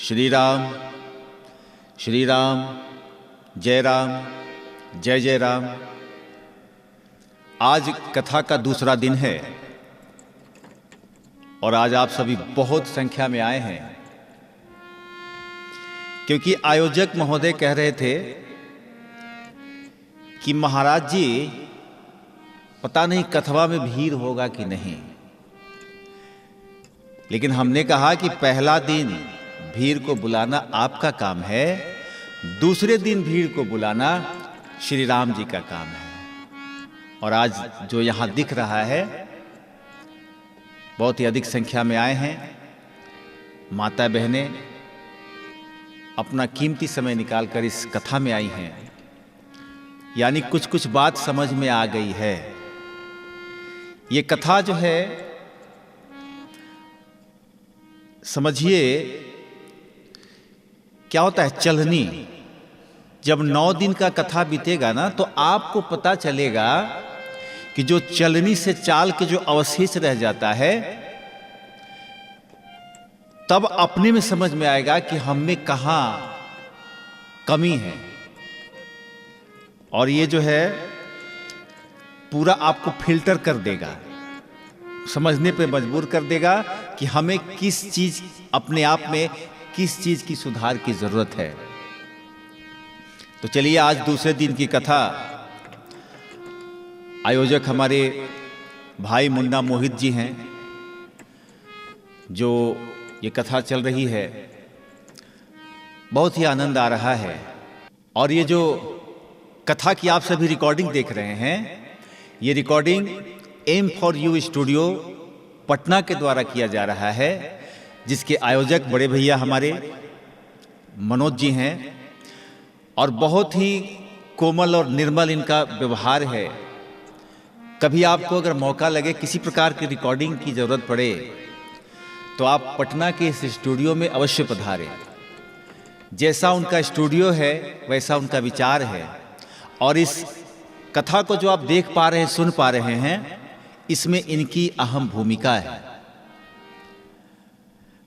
श्री राम श्री राम, जय राम, जय जय राम। आज कथा का दूसरा दिन है और आज आप सभी बहुत संख्या में आए हैं, क्योंकि आयोजक महोदय कह रहे थे कि महाराज जी पता नहीं कथवा में भीड़ होगा कि नहीं, लेकिन हमने कहा कि पहला दिन भीड़ को बुलाना आपका काम है, दूसरे दिन भीड़ को बुलाना श्री राम जी का काम है। और आज जो यहां दिख रहा है, बहुत ही अधिक संख्या में आए हैं। माता बहनें अपना कीमती समय निकालकर इस कथा में आई हैं, यानी कुछ कुछ बात समझ में आ गई है। ये कथा जो है, समझिए क्या होता है, चलनी। जब 9 दिन का कथा बीतेगा ना, तो आपको पता चलेगा कि जो चलनी से चाल के जो अवशेष रह जाता है, तब अपने में समझ में आएगा कि हम में कहां कमी है। और ये जो है पूरा आपको फिल्टर कर देगा, समझने पे मजबूर कर देगा कि हमें किस चीज, अपने आप में किस चीज की सुधार की जरूरत है। तो चलिए आज दूसरे दिन की कथा आयोजक हमारे भाई मुन्ना मोहित जी हैं, जो ये कथा चल रही है। बहुत ही आनंद आ रहा है। और ये जो कथा की आप सभी रिकॉर्डिंग देख रहे हैं, ये रिकॉर्डिंग M4U स्टूडियो पटना के द्वारा किया जा रहा है, जिसके आयोजक बड़े भैया हमारे मनोज जी हैं। और बहुत ही कोमल और निर्मल इनका व्यवहार है। कभी आपको अगर मौका लगे, किसी प्रकार की रिकॉर्डिंग की जरूरत पड़े, तो आप पटना के इस स्टूडियो में अवश्य पधारें। जैसा उनका स्टूडियो है वैसा उनका विचार है। और इस कथा को जो आप देख पा रहे हैं, सुन पा रहे हैं, इसमें इनकी अहम भूमिका है।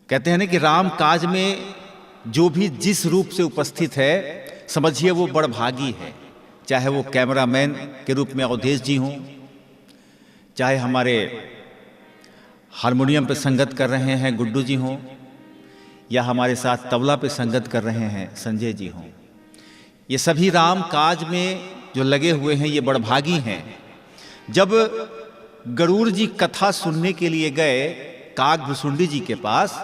कहते हैं ना कि राम काज में जो भी जिस रूप से उपस्थित है, समझिए वो बड़भागी है। चाहे वो कैमरामैन के रूप में अवधेश जी हों, चाहे हमारे हारमोनियम पे संगत कर रहे हैं गुड्डू जी हों, या हमारे साथ तबला पे संगत कर रहे हैं संजय जी हों, ये सभी राम काज में जो लगे हुए हैं, ये बड़भागी हैं। जब गरुड़ जी कथा सुनने के लिए गए काकभुसुंडी जी के पास,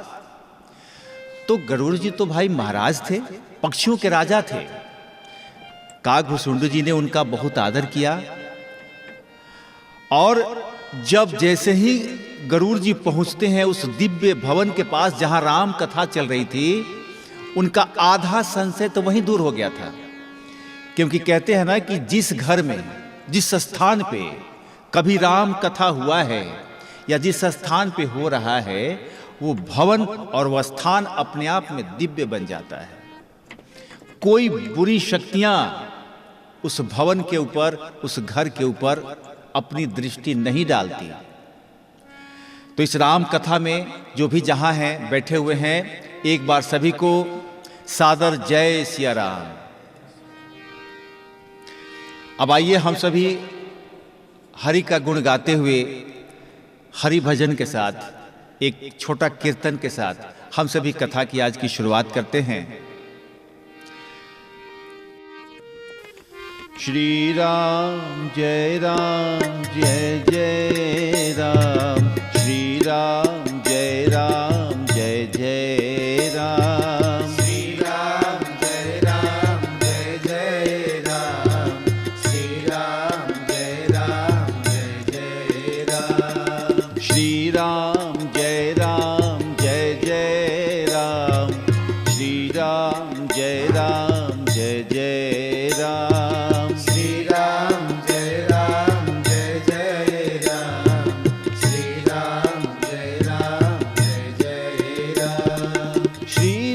तो गरुड़ जी तो भाई महाराज थे, पक्षियों के राजा थे। काकभुसुंडी जी ने उनका बहुत आदर किया। और जब जैसे ही गरुड़ जी पहुंचते हैं उस दिव्य भवन के पास जहां राम कथा चल रही थी, उनका आधा संशय तो वहीं दूर हो गया था। क्योंकि कहते हैं ना कि जिस घर में, जिस स्थान पे कभी राम कथा हुआ है, या जिस स्थान पे हो रहा है, वो भवन और वह स्थान अपने आप में दिव्य बन जाता है। कोई बुरी शक्तियां उस भवन के ऊपर, उस घर के ऊपर अपनी दृष्टि नहीं डालती। तो इस राम कथा में जो भी जहां हैं, बैठे हुए हैं, एक बार सभी को सादर जय सिया राम। अब आइए हम सभी हरि का गुण गाते हुए, हरि भजन के साथ, एक छोटा कीर्तन के साथ हम सभी कथा की आज की शुरुआत करते हैं। श्री राम जय राम, जय जय राम। श्री राम जय राम, जय जय राम। श्री राम जय राम, जय जय राम। श्री राम जय राम, जय जय राम। श्री राम जय राम, जय जय राम। श्री राम जय राम, जय जय राम। श्री राम जय राम, जय जय राम। श्री राम जय राम, जय जय राम। श्री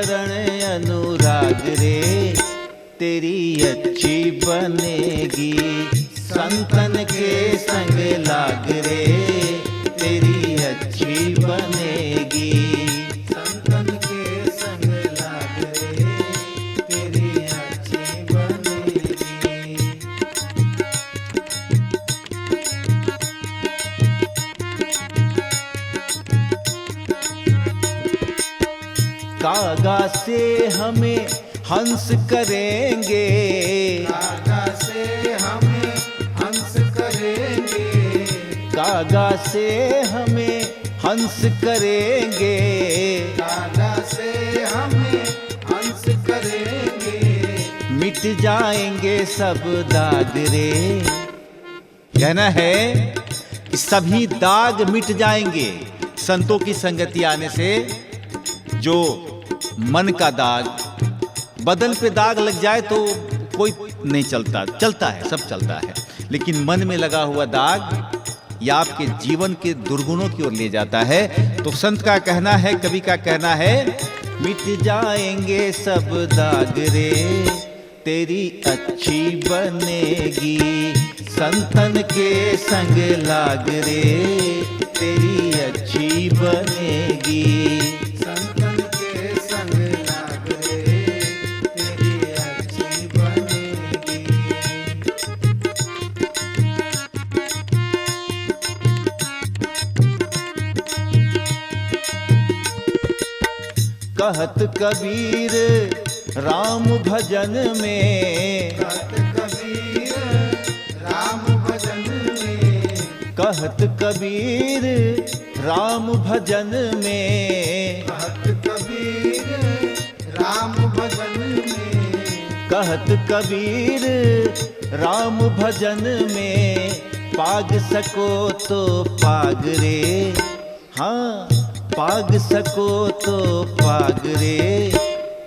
चरण अनुराग रे, तेरी अच्छी बनेगी। संतन के संग लाग रे, तेरी अच्छी बनेगी। संतन के संग लाग रे, तेरी अच्छी बनेगी। कागा से हमें हंस करेंगे, कागा से हमें हंस करेंगे, कागा से हमें हंस करेंगे। कागा से हमें हंस करेंगे। मिट जाएंगे सब दाग रे, कहना है कि सभी दाग मिट जाएंगे संतों की संगति आने से। जो मन का दाग, बदन पे दाग लग जाए तो कोई नहीं चलता, चलता है, सब चलता है, लेकिन मन में लगा हुआ दाग या आपके जीवन के दुर्गुणों की ओर ले जाता है। तो संत का कहना है, कवि का कहना है, मिट जाएंगे सब दाग रे, तेरी अच्छी बनेगी। संतन के संग लाग रे, तेरी अच्छी बनेगी। संतन के संग लाग रे, तेरी अच्छी बनेगी। कहत कबीर राम भजन में, कहत कबीर राम भजन में, कहत कबीर राम भजन में, कहत कबीर राम भजन में, कहत कबीर राम भजन में। पाग सको तो पाग रे, हाँ पाग सको तो पाग रे,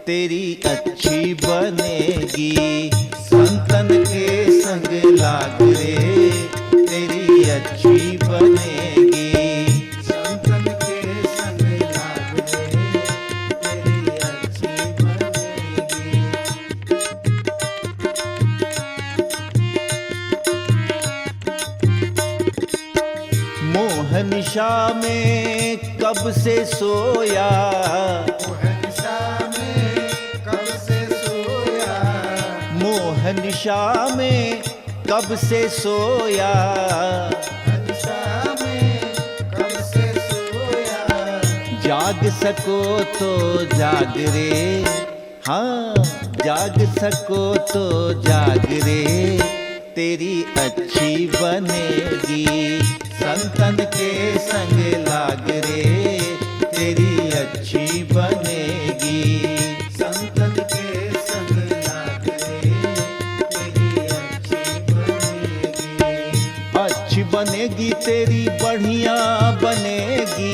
तेरी अच्छी बनेगी। संतन के संग लाग रे, तेरी अच्छी बनेगी। संतन के संग लाग रे, तेरी अच्छी बनेगी। मोह निशा में कब से सोया, मोह निशा में कब से सोया, मोह निशा में कब से सोया। निशा में कब से सोया। जाग सको तो जाग रे, हाँ जाग सको तो जाग रे, तेरी अच्छी बनेगी। संतन के संग लाग रे, तेरी अच्छी बनेगी। संतन के संग लाग रे, तेरी अच्छी बनेगी। अच्छी बनेगी तेरी बढ़िया बनेगी,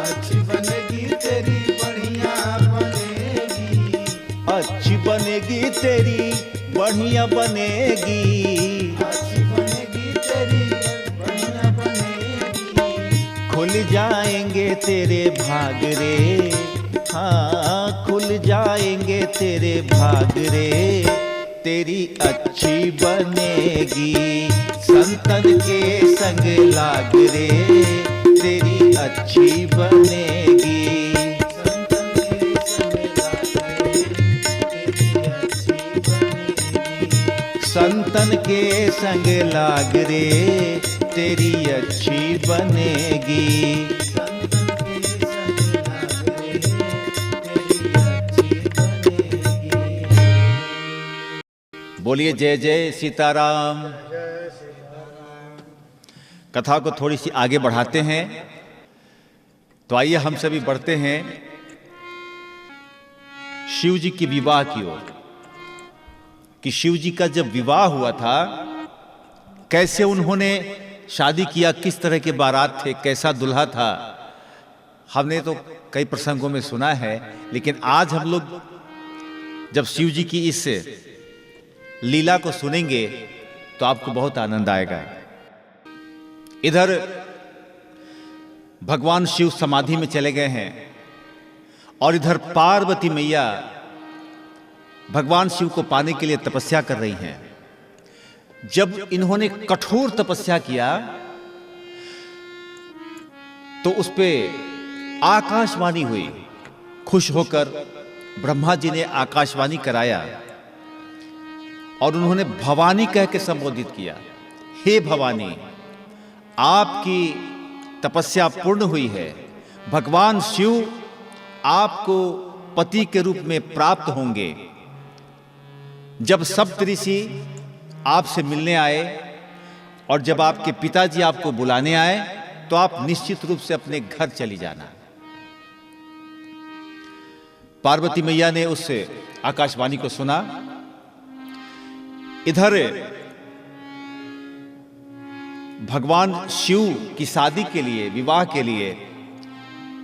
अच्छी बनेगी तेरी बढ़िया बनेगी। अच्छी बनेगी तेरी बढ़िया बनेगी। अच्छी बनेगी तेरी बढ़िया बनेगी। खुल जाएंगे तेरे भाग रे, हाँ खुल जाएंगे तेरे भाग रे, तेरी अच्छी बनेगी। संतन के संग लाग रे, तेरी अच्छी बनेगी। संतन के संग लाग रे, तेरी अच्छी बनेगी। संतन के संग लाग रे, तेरी अच्छी बनेगी। संतन के संग लाग रे, तेरी अच्छी बनेगी। बोलिए जय जय सीताराम। कथा को थोड़ी सी आगे बढ़ाते हैं, तो आइए हम सभी बढ़ते हैं शिव जी की विवाह की ओर। कि शिव जी का जब विवाह हुआ था, कैसे उन्होंने शादी किया, किस तरह के बारात थे, कैसा दूल्हा था, हमने तो कई प्रसंगों में सुना है। लेकिन आज हम लोग जब शिव जी की इस लीला को सुनेंगे तो आपको बहुत आनंद आएगा। इधर भगवान शिव समाधि में चले गए हैं और इधर पार्वती मैया भगवान शिव को पाने के लिए तपस्या कर रही हैं। जब इन्होंने कठोर तपस्या किया तो उस पे आकाशवाणी हुई। खुश होकर ब्रह्मा जी ने आकाशवाणी कराया और उन्होंने भवानी कह के संबोधित किया, हे भवानी, आपकी तपस्या पूर्ण हुई है, भगवान शिव आपको पति के रूप में प्राप्त होंगे। जब सप्तऋषि आपसे मिलने आए और जब आपके पिताजी आपको बुलाने आए तो आप निश्चित रूप से अपने घर चली जाना। पार्वती मैया ने उस आकाशवाणी को सुना। इधर भगवान शिव की शादी के लिए, विवाह के लिए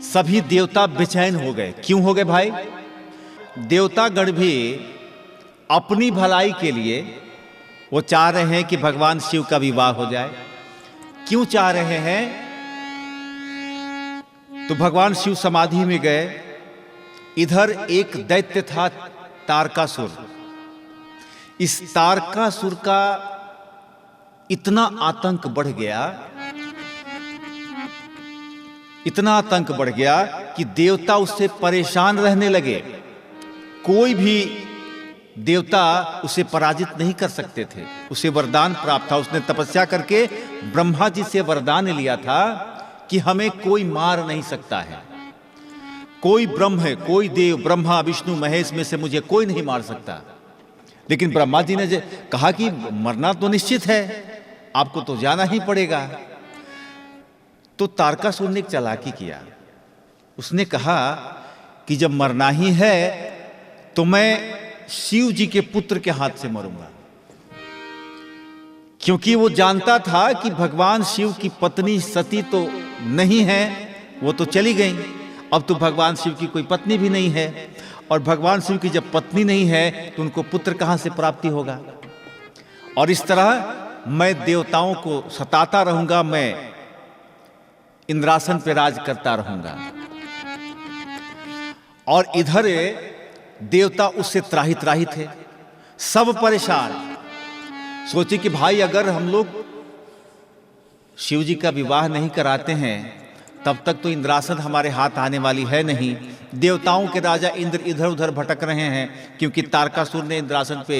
सभी देवता बेचैन हो गए। क्यों हो गए भाई? देवतागण भी अपनी भलाई के लिए वो चाह रहे हैं कि भगवान शिव का विवाह हो जाए। क्यों चाह रहे हैं? तो भगवान शिव समाधि में गए। इधर एक दैत्य था तारकासुर। इस तारकासुर का इतना आतंक बढ़ गया, इतना आतंक बढ़ गया कि देवता उससे परेशान रहने लगे। कोई भी देवता उसे पराजित नहीं कर सकते थे। उसे वरदान प्राप्त था। उसने तपस्या करके ब्रह्मा जी से वरदान लिया था कि हमें कोई मार नहीं सकता है। कोई ब्रह्म है, कोई देव, ब्रह्मा विष्णु महेश में से मुझे कोई नहीं मार सकता। लेकिन ब्रह्मा जी ने कहा कि मरना तो निश्चित है, आपको तो जाना ही पड़ेगा। तो तारकासुर ने एक चालाकी किया। उसने कहा कि जब मरना ही है तो मैं शिव जी के पुत्र के हाथ से मरूंगा, क्योंकि वो जानता था कि भगवान शिव की पत्नी सती तो नहीं है, वो तो चली गई। अब तो भगवान शिव की कोई पत्नी भी नहीं है, और भगवान शिव की जब पत्नी नहीं है तो उनको पुत्र कहां से प्राप्ति होगा। और इस तरह मैं देवताओं को सताता रहूंगा, मैं इंद्रासन पे राज करता रहूंगा। और इधर देवता उससे त्राही त्राही थे, सब परेशान। सोचे कि भाई अगर हम लोग शिव जी का विवाह नहीं कराते हैं तब तक तो इंद्रासन हमारे हाथ आने वाली है नहीं। देवताओं के राजा इंद्र इधर उधर भटक रहे हैं, क्योंकि तारकासुर ने इंद्रासन पे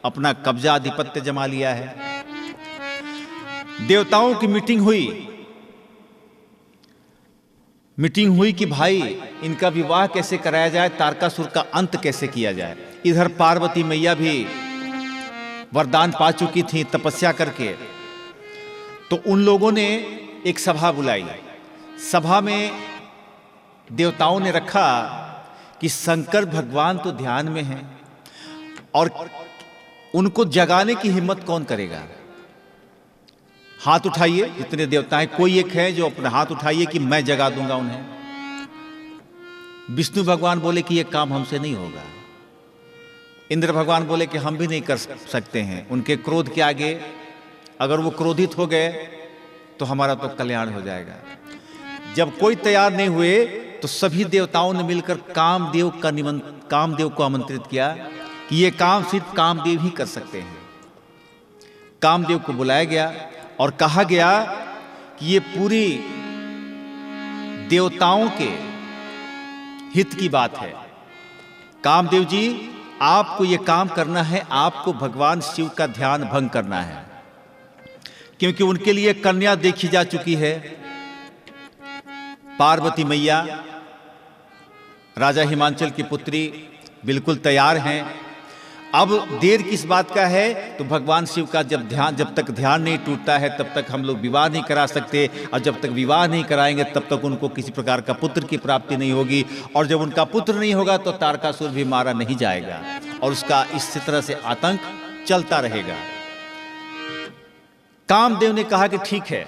अपना कब्जा आधिपत्य जमा लिया है। देवताओं की मीटिंग हुई कि भाई इनका विवाह कैसे कराया जाए, तारकासुर का अंत कैसे किया जाए। इधर पार्वती मैया भी वरदान पा चुकी थी तपस्या करके। तो उन लोगों ने एक सभा बुलाई। सभा में देवताओं ने रखा कि शंकर भगवान तो ध्यान में हैं और उनको जगाने की हिम्मत कौन करेगा। हाथ उठाइए, जितने देवता हैं, कोई एक है जो अपना हाथ उठाइए कि मैं जगा दूंगा उन्हें। विष्णु भगवान बोले कि यह काम हमसे नहीं होगा। इंद्र भगवान बोले कि हम भी नहीं कर सकते हैं। उनके क्रोध के आगे अगर वो क्रोधित हो गए तो हमारा तो कल्याण हो जाएगा। जब कोई तैयार नहीं हुए तो सभी देवताओं ने मिलकर कामदेव को आमंत्रित किया कि ये काम सिर्फ कामदेव ही कर सकते हैं। कामदेव को बुलाया गया और कहा गया कि ये पूरी देवताओं के हित की बात है। कामदेव जी, आपको ये काम करना है, आपको भगवान शिव का ध्यान भंग करना है, क्योंकि उनके लिए कन्या देखी जा चुकी है। पार्वती मैया राजा हिमांचल की पुत्री बिल्कुल तैयार हैं। अब देर किस बात का है? तो भगवान शिव का जब तक ध्यान नहीं टूटता है तब तक हम लोग विवाह नहीं करा सकते, और जब तक विवाह नहीं कराएंगे तब तक उनको किसी प्रकार का पुत्र की प्राप्ति नहीं होगी, और जब उनका पुत्र नहीं होगा तो तारकासुर भी मारा नहीं जाएगा और उसका इसी तरह से आतंक चलता रहेगा। कामदेव ने कहा कि ठीक है,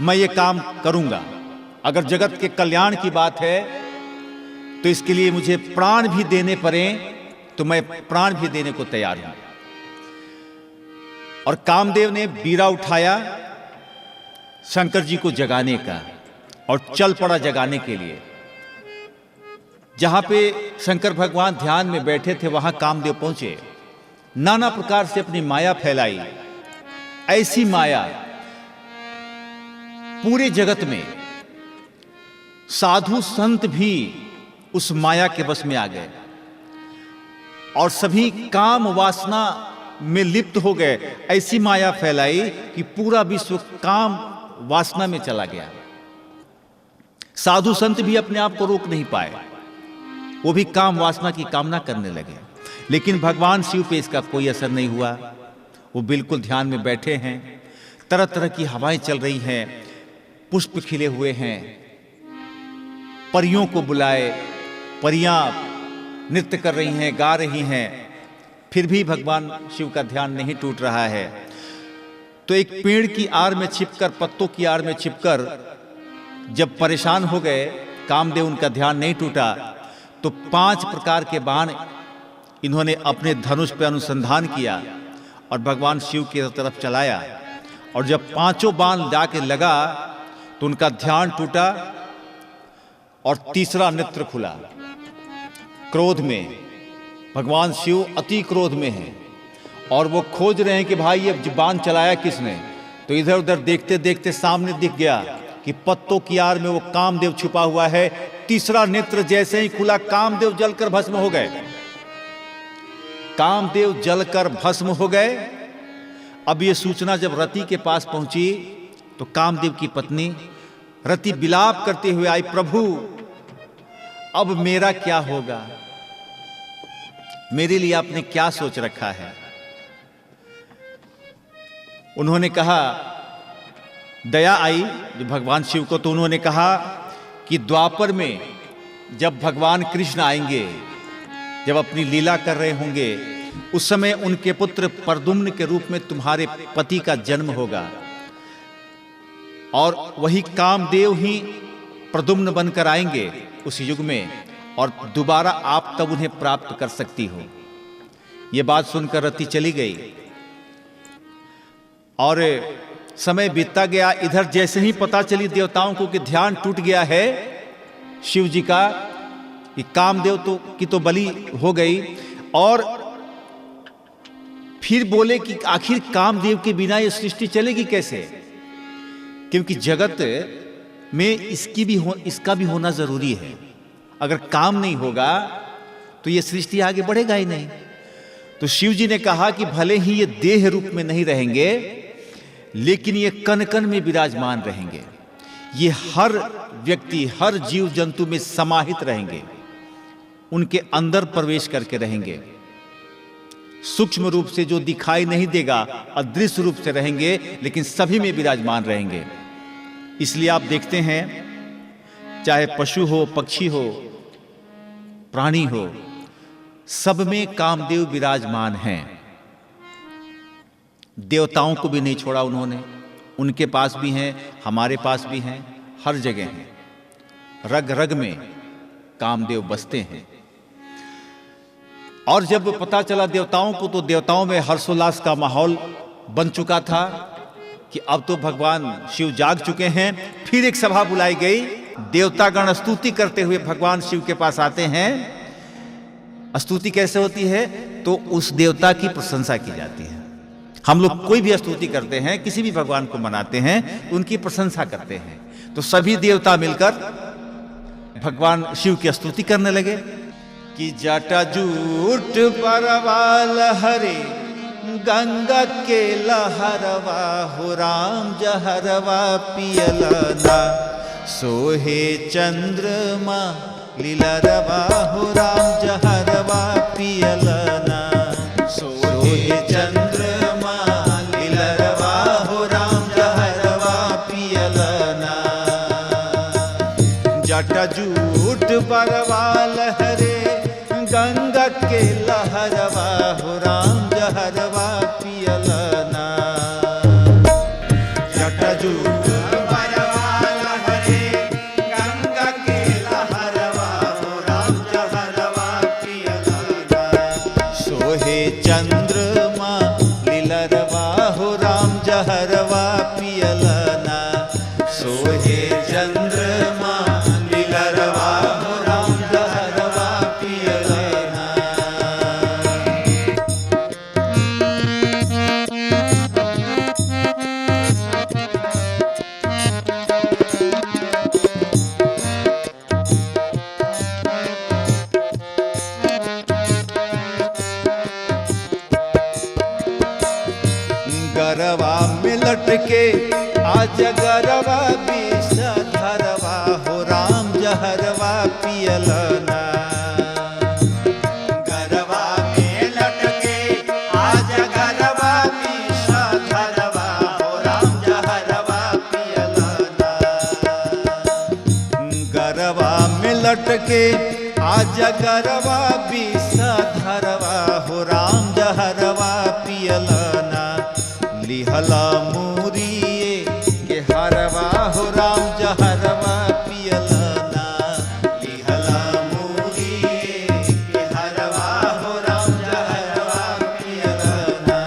मैं ये काम करूंगा। अगर जगत के कल्याण की बात है तो इसके लिए मुझे प्राण भी देने पड़े तो मैं प्राण भी देने को तैयार हूं। और कामदेव ने बीड़ा उठाया शंकर जी को जगाने का और चल पड़ा जगाने के लिए। जहां पे शंकर भगवान ध्यान में बैठे थे वहां कामदेव पहुंचे, नाना प्रकार से अपनी माया फैलाई। ऐसी माया पूरे जगत में साधु संत भी उस माया के बस में आ गए और सभी काम वासना में लिप्त हो गए। ऐसी माया फैलाई कि पूरा विश्व काम वासना में चला गया। साधु संत भी अपने आप को रोक नहीं पाए, वो भी काम वासना की कामना करने लगे। लेकिन भगवान शिव पे इसका कोई असर नहीं हुआ। वो बिल्कुल ध्यान में बैठे हैं, तरह तरह की हवाएं चल रही हैं, पुष्प खिले हुए हैं, परियों को बुलाए, परियां नृत्य कर रही हैं, गा रही हैं, फिर भी भगवान शिव का ध्यान नहीं टूट रहा है। तो एक पेड़ की आड़ में छिपकर, पत्तों की आड़ में छिपकर जब परेशान हो गए, कामदेव उनका ध्यान नहीं टूटा, तो 5 प्रकार के बाण इन्होंने अपने धनुष पर अनुसंधान किया और भगवान शिव की तरफ चलाया। और जब 5 बाण जाके लगा तो उनका ध्यान टूटा और तीसरा नेत्र खुला। क्रोध में भगवान शिव अति क्रोध में हैं और वो खोज रहे हैं कि भाई ये बाण चलाया किसने। तो इधर उधर देखते देखते सामने दिख गया कि पत्तों की आड़ में वो कामदेव छुपा हुआ है। तीसरा नेत्र जैसे ही खुला, कामदेव जलकर भस्म हो गए। कामदेव जलकर भस्म हो गए। अब ये सूचना जब रति के पास पहुंची तो कामदेव की पत्नी रति विलाप करते हुए आई, प्रभु अब मेरा क्या होगा, मेरे लिए आपने क्या सोच रखा है। उन्होंने कहा, दया आई जो भगवान शिव को, तो उन्होंने कहा कि द्वापर में जब भगवान कृष्ण आएंगे, जब अपनी लीला कर रहे होंगे, उस समय उनके पुत्र प्रद्युम्न के रूप में तुम्हारे पति का जन्म होगा और वही कामदेव ही प्रद्युम्न बनकर आएंगे उस युग में, और दोबारा आप तब उन्हें प्राप्त कर सकती हो। यह बात सुनकर रति चली गई और समय बीतता गया। इधर जैसे ही पता चली देवताओं को कि ध्यान टूट गया है शिव जी का, कि कामदेव की तो बलि हो गई, और फिर बोले कि आखिर कामदेव के बिना ये सृष्टि चलेगी कैसे, क्योंकि जगत में इसका भी होना जरूरी है। अगर काम नहीं होगा तो ये सृष्टि आगे बढ़ेगा ही नहीं। तो शिव जी ने कहा कि भले ही ये देह रूप में नहीं रहेंगे, लेकिन ये कण कण में विराजमान रहेंगे। ये हर व्यक्ति, हर जीव जंतु में समाहित रहेंगे, उनके अंदर प्रवेश करके रहेंगे। सूक्ष्म रूप से जो दिखाई नहीं देगा, अदृश्य रूप से रहेंगे, लेकिन सभी में विराजमान रहेंगे। इसलिए आप देखते हैं, चाहे पशु हो, पक्षी हो, प्राणी हो, सब में कामदेव विराजमान हैं। देवताओं को भी नहीं छोड़ा उन्होंने, उनके पास भी हैं, हमारे पास भी हैं, हर जगह हैं। रग रग में कामदेव बसते हैं। और जब पता चला देवताओं को, तो देवताओं में हर्षोल्लास का माहौल बन चुका था कि अब तो भगवान शिव जाग चुके हैं। फिर एक सभा बुलाई गई। देवतागण स्तुति करते हुए भगवान शिव के पास आते हैं। स्तुति कैसे होती है? तो उस देवता की प्रशंसा की जाती है। हम लोग कोई भी स्तुति करते हैं, किसी भी भगवान को मनाते हैं, उनकी प्रशंसा करते हैं। तो सभी देवता मिलकर भगवान शिव की स्तुति करने लगे कि जटा जूट परवाल हरे, गंगा के लहरवा हो राम जहरवा पियलना, सोहे चंद्रमा लीलरवा हो राम जहरवा पियलना, सोहे चंद्रमा लीलरवा हो राम जहरवा पियलना। जटा जूट परवाल हरे, गंगा के लहरवा हो राम जहरवा पियलना। जटा जूट परवाल हरे, गंगा के लहरवा हो राम जहरवा पियलना, सोहे चंद्रमा लीलरवा हो राम जहरवा पियलना, सोहे चंद्रमा लीलरवा हो राम जहरवा के आज गरवा विषधरवा हो राम जहरवा पियलना। गरवा में लटके आज गरवा विषधरवा हो राम जहरवा पियलना। गरवा में लटके आज गरवा विषधरवा हो राम जहरवा पियलना। लिहला मूरिए के हरवा हो राम जहरवा पियलना। लिहला मूरिए के हरवा हो राम जहरवा पियलना।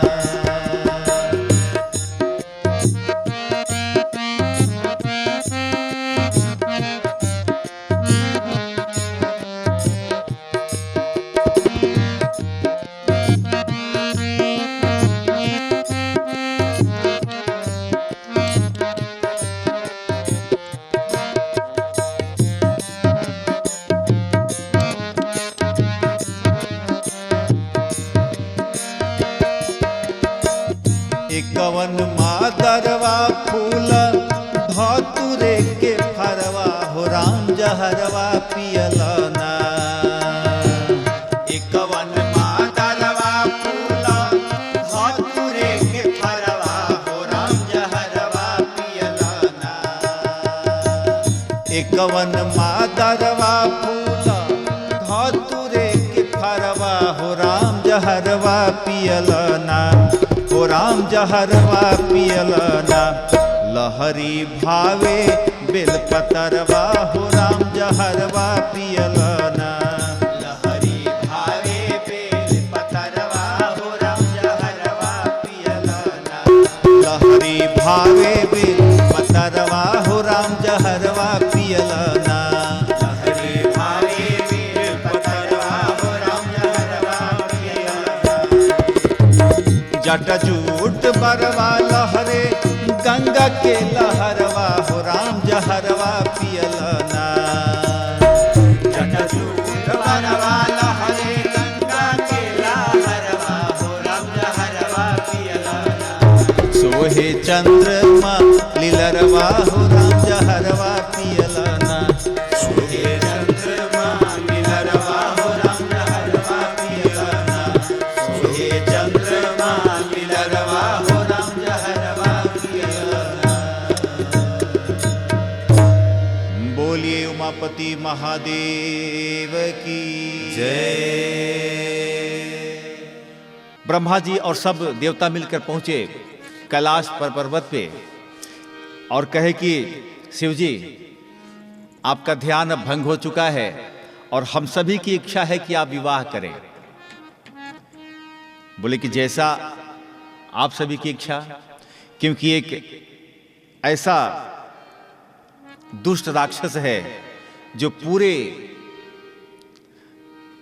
कवन मादरवा फूल धतुरे के फरवा हो राम जहरवा पियलना। कवन मादरवा फूल धतुरे के फरवा हो राम जहरवा पियलना। कवन मादरवा फूल धतुरे के फरवा हो राम जहरवा पियलना। हो राम जहरवा पियलना। लहरी भावे बेलपतरवा हो राम जहरवा पियलना। लहरी भावे बेलपतरवा हो राम जहरवा पियलना। लहरी भावे बेलपतरवा हो राम जहरवा पियलना। लहरी भावे बेलपतरवा हो राम जहरवा पियलना। जट जूट बरवा लहरे गंगा के लहरवा हो राम जहरवा पियलना। जट जूट बरवा लहरे गंगा के लहरवा हो राम जहरवा पियलना। सोहे चंद्रमा लीलरवा हो राम जहरवा पियलना। सोहे चंद्रमा लीलरवा हो राम जहरवा पियलना। सोहे चंद्रमा लीलरवा हो राम जहरवा पियलना। बोलिए उमापति महादेव की जय। ब्रह्मा जी और सब देवता मिलकर पहुंचे कैलाश पर पर्वत पे और कहे कि शिव जी आपका ध्यान अब भंग हो चुका है और हम सभी की इच्छा है कि आप विवाह करें। बोले कि जैसा आप सभी की इच्छा, क्योंकि एक ऐसा दुष्ट राक्षस है जो पूरे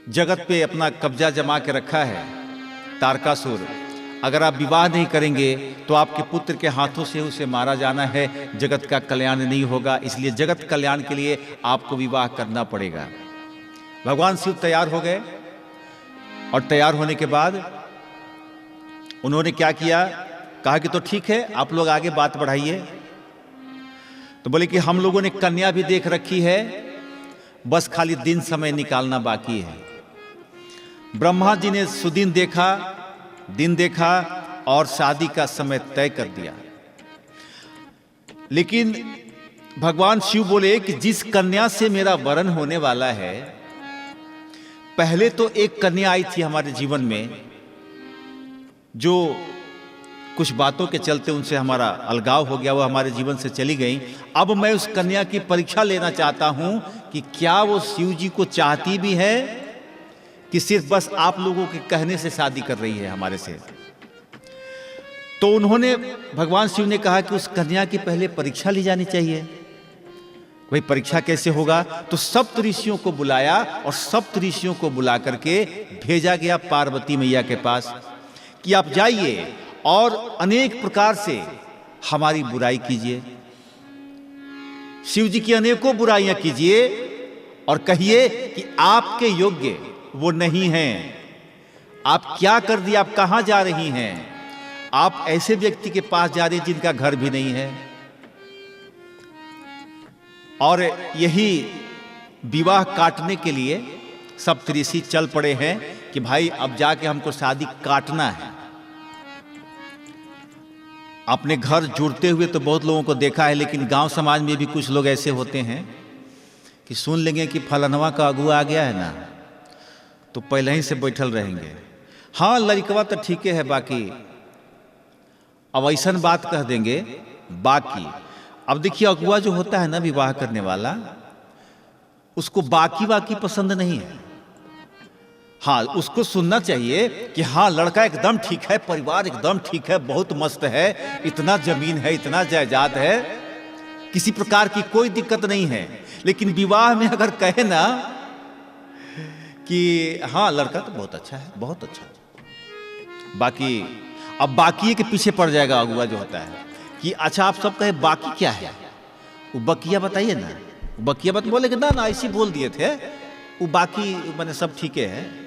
जगत पे अपना कब्जा जमा के रखा है, तारकासुर। अगर आप विवाह नहीं करेंगे तो आपके पुत्र के हाथों से उसे मारा जाना है, जगत का कल्याण नहीं होगा। इसलिए जगत कल्याण के लिए आपको विवाह करना पड़ेगा। भगवान शिव तैयार हो गए और तैयार होने के बाद उन्होंने क्या किया, कहा कि तो ठीक है, आप लोग आगे बात बढ़ाइए। तो बोले कि हम लोगों ने कन्या भी देख रखी है, बस खाली दिन समय निकालना बाकी है। ब्रह्मा जी ने सुदिन देखा, दिन देखा और शादी का समय तय कर दिया। लेकिन भगवान शिव बोले कि जिस कन्या से मेरा वरण होने वाला है, पहले तो एक कन्या आई थी हमारे जीवन में, जो कुछ बातों के चलते उनसे हमारा अलगाव हो गया, वो हमारे जीवन से चली गई। अब मैं उस कन्या की परीक्षा लेना चाहता हूं कि क्या वो शिव जी को चाहती भी है कि सिर्फ बस आप लोगों के कहने से शादी कर रही है हमारे से। तो उन्होंने, भगवान शिव ने कहा कि उस कन्या की पहले परीक्षा ली जानी चाहिए। वही परीक्षा कैसे होगा, तो सप्त ऋषियों को बुलाया और सप्त ऋषियों को बुला करके भेजा गया पार्वती मैया के पास कि आप जाइए और अनेक प्रकार से हमारी बुराई कीजिए, शिव जी की अनेकों बुराइयां कीजिए और कहिए कि आपके योग्य वो नहीं हैं। आप क्या कर दिया, आप कहां जा रही हैं, आप ऐसे व्यक्ति के पास जा रहे हैं जिनका घर भी नहीं है, और यही विवाह काटने के लिए सप्तऋषि चल पड़े हैं कि भाई अब जाके हमको शादी काटना है। अपने घर जुड़ते हुए तो बहुत लोगों को देखा है, लेकिन गांव समाज में भी कुछ लोग ऐसे होते हैं कि सुन लेंगे कि फलानवा का अगुआ आ गया है ना, तो पहले ही से बैठल रहेंगे। हाँ लड़कवा तो ठीक है, बाकी अब ऐसा बात कह देंगे। बाकी अब देखिए, अगुआ जो होता है ना विवाह करने वाला, उसको बाकी पसंद नहीं है। हाँ, उसको सुनना चाहिए कि हाँ लड़का एकदम ठीक है, परिवार एकदम ठीक है, बहुत मस्त है, इतना जमीन है, इतना जायदाद है, किसी प्रकार की कोई दिक्कत नहीं है। लेकिन विवाह में अगर कहे ना कि हाँ लड़का तो बहुत अच्छा है, बहुत अच्छा है, बाकी अब बाकी के पीछे पड़ जाएगा अगुआ जो होता है कि अच्छा आप सब कहे बाकी क्या है, वो बकिया बताइए ना, बकिया बत बोले कि ना ऐसी बोल दिए थे, वो बाकी मैंने सब ठीक है।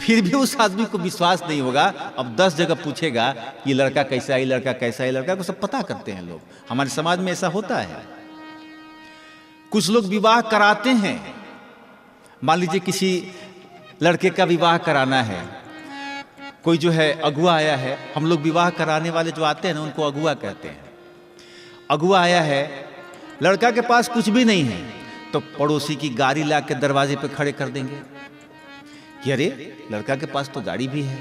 फिर भी उस आदमी को विश्वास नहीं होगा। अब 10 जगह पूछेगा ये लड़का कैसा है, ये लड़का कैसा है, ये लड़का को सब पता करते हैं लोग। हमारे समाज में ऐसा होता है। कुछ लोग विवाह कराते हैं, मान लीजिए किसी लड़के का विवाह कराना है, कोई जो है अगुआ आया है, हम लोग विवाह कराने वाले जो आते हैं ना उनको अगुआ कहते हैं। अगुआ आया है, लड़का के पास कुछ भी नहीं है, तो पड़ोसी की गाड़ी ला के दरवाजे पे खड़े कर देंगे कि अरे लड़का के पास तो गाड़ी भी है।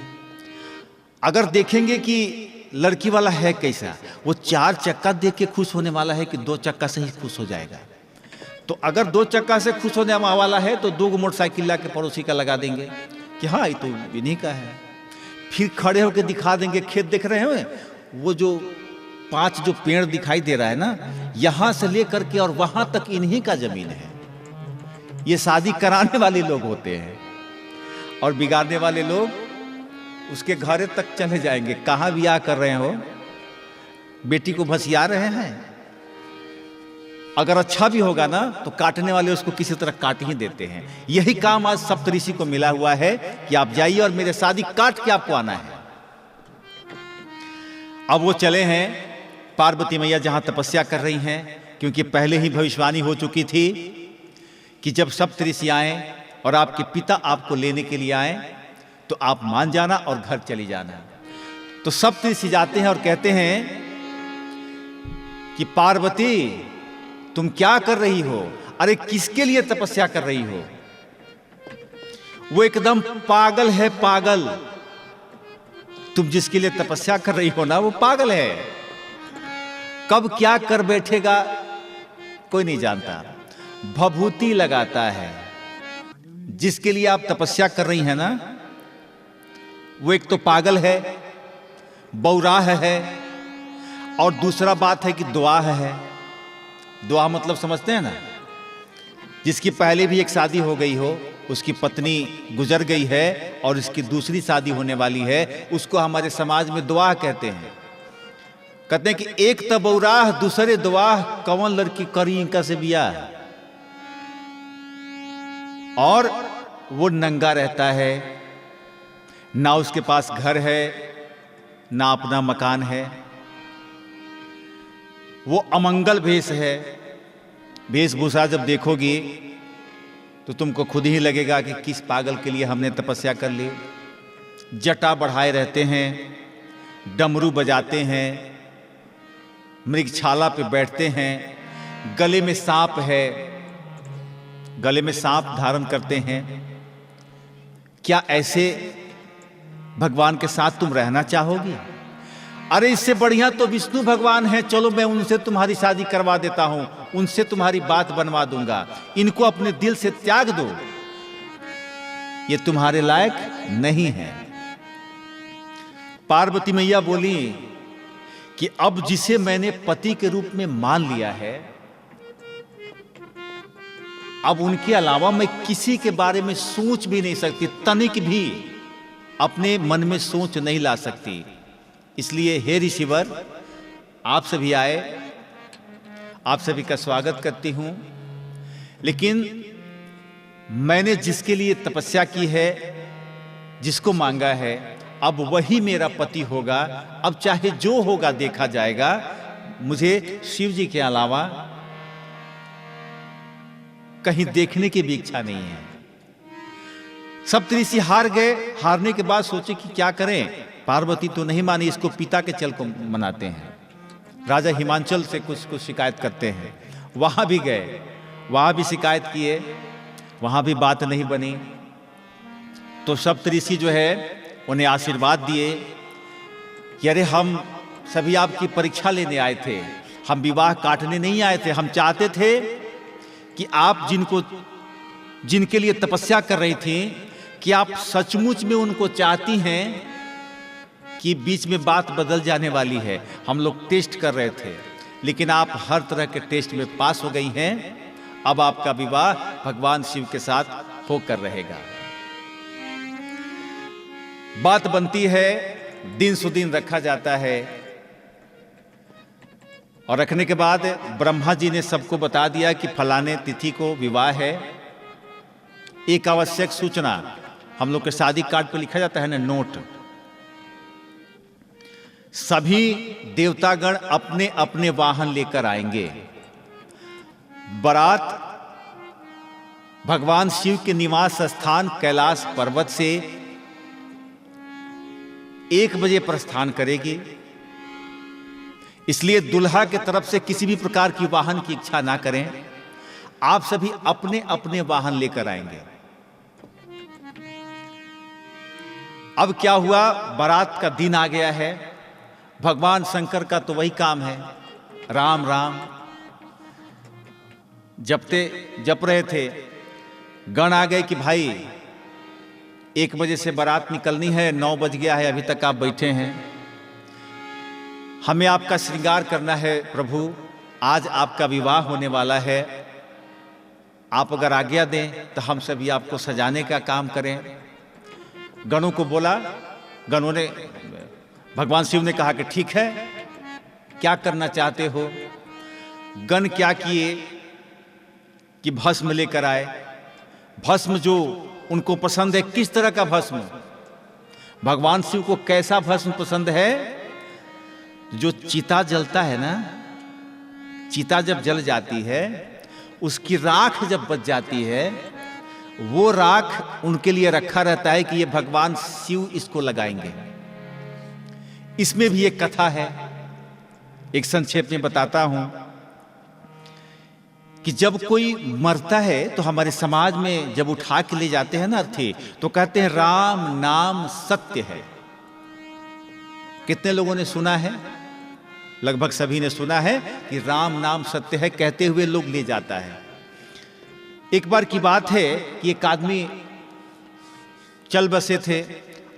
अगर देखेंगे कि लड़की वाला है कैसा, वो 4 चक्का देख के खुश होने वाला है कि 2 चक्का से ही खुश हो जाएगा, तो अगर 2 चक्का से खुश होने वाला है तो 2 मोटरसाइकिल ला के पड़ोसी का लगा देंगे कि हाँ ये तो इन्हीं का है। फिर खड़े होकर दिखा देंगे, खेत देख रहे हैं, वो जो 5 जो पेड़ दिखाई दे रहा है ना, यहां से लेकर के और वहां तक इन्हीं का जमीन है। ये शादी कराने वाले लोग होते हैं, और बिगाड़ने वाले लोग उसके घरे तक चले जाएंगे। कहां ब्याह कर रहे हो, बेटी को भसिया रहे हैं। अगर अच्छा भी होगा ना तो काटने वाले उसको किसी तरह काट ही देते हैं। यही काम आज सप्तऋषि को मिला हुआ है कि आप जाइए और मेरे शादी काट के आपको आना है। अब वो चले हैं, पार्वती मैया जहां तपस्या कर रही हैं, क्योंकि पहले ही भविष्यवाणी हो चुकी थी कि जब सप्तऋषि आए और आपके पिता आपको लेने के लिए आए तो आप मान जाना और घर चली जाना। तो सप्तऋषि जाते हैं और कहते हैं कि पार्वती तुम क्या कर रही हो, अरे किसके लिए तपस्या कर रही हो। वो एकदम पागल है, पागल। तुम जिसके लिए तपस्या कर रही हो ना वो पागल है, कब क्या कर बैठेगा कोई नहीं जानता, भभूति लगाता है। जिसके लिए आप तपस्या कर रही हैं ना वो एक तो पागल है, बौराह है, और दूसरा बात है कि दुआह है। दुआ मतलब समझते हैं ना, जिसकी पहले भी एक शादी हो गई हो, उसकी पत्नी गुजर गई है और इसकी दूसरी शादी होने वाली है, उसको हमारे समाज में दुआ कहते हैं। कहते हैं कि एक तबौराह दूसरे दुआ, कौन लड़की करी इनका से बियाह। और वो नंगा रहता है, ना उसके पास घर है ना अपना मकान है, वो अमंगल भेष है। वेशभूषा जब देखोगी तो तुमको खुद ही लगेगा कि किस पागल के लिए हमने तपस्या कर ली। जटा बढ़ाए रहते हैं, डमरू बजाते हैं, मृगछाला पे बैठते हैं, गले में सांप है, गले में सांप धारण करते हैं। क्या ऐसे भगवान के साथ तुम रहना चाहोगी? अरे इससे बढ़िया तो विष्णु भगवान है, चलो मैं उनसे तुम्हारी शादी करवा देता हूं, उनसे तुम्हारी बात बनवा दूंगा, इनको अपने दिल से त्याग दो, ये तुम्हारे लायक नहीं है। पार्वती मैया बोली कि अब जिसे मैंने पति के रूप में मान लिया है, अब उनके अलावा मैं किसी के बारे में सोच भी नहीं सकती, तनिक भी अपने मन में सोच नहीं ला सकती। इसलिए हे ऋषिवर, आप सभी आए, आप सभी का स्वागत करती हूं। लेकिन मैंने जिसके लिए तपस्या की है, जिसको मांगा है, अब वही मेरा पति होगा, अब चाहे जो होगा देखा जाएगा, मुझे शिव जी के अलावा कहीं देखने की भी इच्छा नहीं है। सप्तऋषि हार गए। हारने के बाद सोचे कि क्या करें, पार्वती तो नहीं मानी, इसको पिता के चल को मनाते हैं। राजा हिमांचल से कुछ शिकायत करते हैं, वहां भी गए, वहां भी शिकायत किए, वहां भी बात नहीं बनी। तो सप्तऋषि जो है उन्हें आशीर्वाद दिए कि अरे हम सभी आपकी परीक्षा लेने आए थे, हम विवाह काटने नहीं आए थे। हम चाहते थे कि आप जिनके लिए तपस्या कर रही थी, कि आप सचमुच में उनको चाहती हैं कि बीच में बात बदल जाने वाली है। हम लोग टेस्ट कर रहे थे, लेकिन आप हर तरह के टेस्ट में पास हो गई हैं। अब आपका विवाह भगवान शिव के साथ होकर रहेगा। बात बनती है, दिन सुदिन रखा जाता है, और रखने के बाद ब्रह्मा जी ने सबको बता दिया कि फलाने तिथि को विवाह है। एक आवश्यक सूचना, हम लोग के शादी कार्ड पर लिखा जाता है ना, नोट। सभी देवतागण अपने अपने वाहन लेकर आएंगे। बारात भगवान शिव के निवास स्थान कैलाश पर्वत से 1 बजे प्रस्थान करेगी। इसलिए दुल्हा के तरफ से किसी भी प्रकार की वाहन की इच्छा ना करें। आप सभी अपने अपने वाहन लेकर आएंगे। अब क्या हुआ, बारात का दिन आ गया है। भगवान शंकर का तो वही काम है, राम राम जप रहे थे। गण आ गए कि भाई 1 बजे से बारात निकलनी है, 9 बज गया है, अभी तक आप बैठे हैं, हमें आपका श्रृंगार करना है प्रभु, आज आपका विवाह होने वाला है, आप अगर आज्ञा दें तो हम सभी आपको सजाने का काम करें। गणों को बोला, गणों ने, भगवान शिव ने कहा कि ठीक है, क्या करना चाहते हो। गण क्या किए कि भस्म लेकर आए। भस्म जो उनको पसंद है, किस तरह का भस्म, भगवान शिव को कैसा भस्म पसंद है, जो चिता जलता है ना, चिता जब जल जाती है, उसकी राख जब बच जाती है, वो राख उनके लिए रखा रहता है कि ये भगवान शिव इसको लगाएंगे। इसमें भी एक कथा है, एक संक्षेप में बताता हूं कि जब कोई मरता है तो हमारे समाज में जब उठा के ले जाते हैं ना अर्थी, तो कहते हैं राम नाम सत्य है। कितने लोगों ने सुना है? लगभग सभी ने सुना है कि राम नाम सत्य है, कहते हुए लोग ले जाता है। एक बार की बात है कि एक आदमी चल बसे थे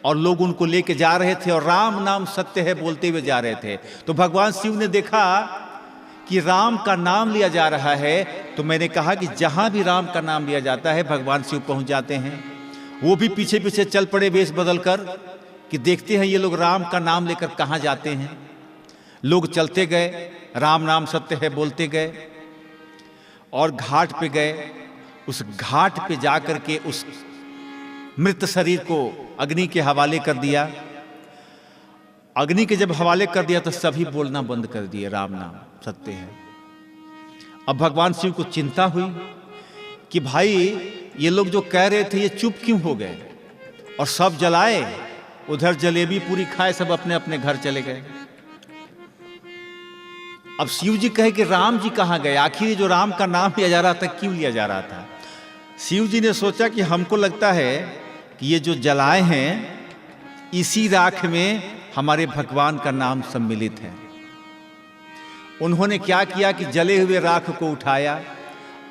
और लोग उनको लेके जा रहे थे और राम नाम सत्य है बोलते हुए जा रहे थे। तो भगवान शिव ने देखा कि राम का नाम लिया जा रहा है, तो मैंने कहा कि जहां भी राम का नाम लिया जाता है भगवान शिव पहुंच जाते हैं। वो भी पीछे पीछे चल पड़े वेश बदलकर कि देखते हैं ये लोग राम का नाम लेकर कहां जाते हैं। लोग चलते गए, राम नाम सत्य है बोलते गए और घाट पे गए। उस घाट पे जाकर के उस मृत शरीर को अग्नि के हवाले कर दिया। अग्नि के जब हवाले कर दिया तो सभी बोलना बंद कर दिए, राम नाम सत्य है। अब भगवान शिव को चिंता हुई कि भाई ये लोग जो कह रहे थे ये चुप क्यों हो गए, और सब जलाए, उधर जलेबी पूरी खाए, सब अपने अपने घर चले गए। अब शिव जी कहे कि राम जी कहां गए, आखिर जो राम का नाम लिया जा रहा था क्यों लिया जा रहा था। शिव जी ने सोचा कि हमको लगता है कि ये जो जलाए हैं इसी राख में हमारे भगवान का नाम सम्मिलित है। उन्होंने क्या किया कि जले हुए राख को उठाया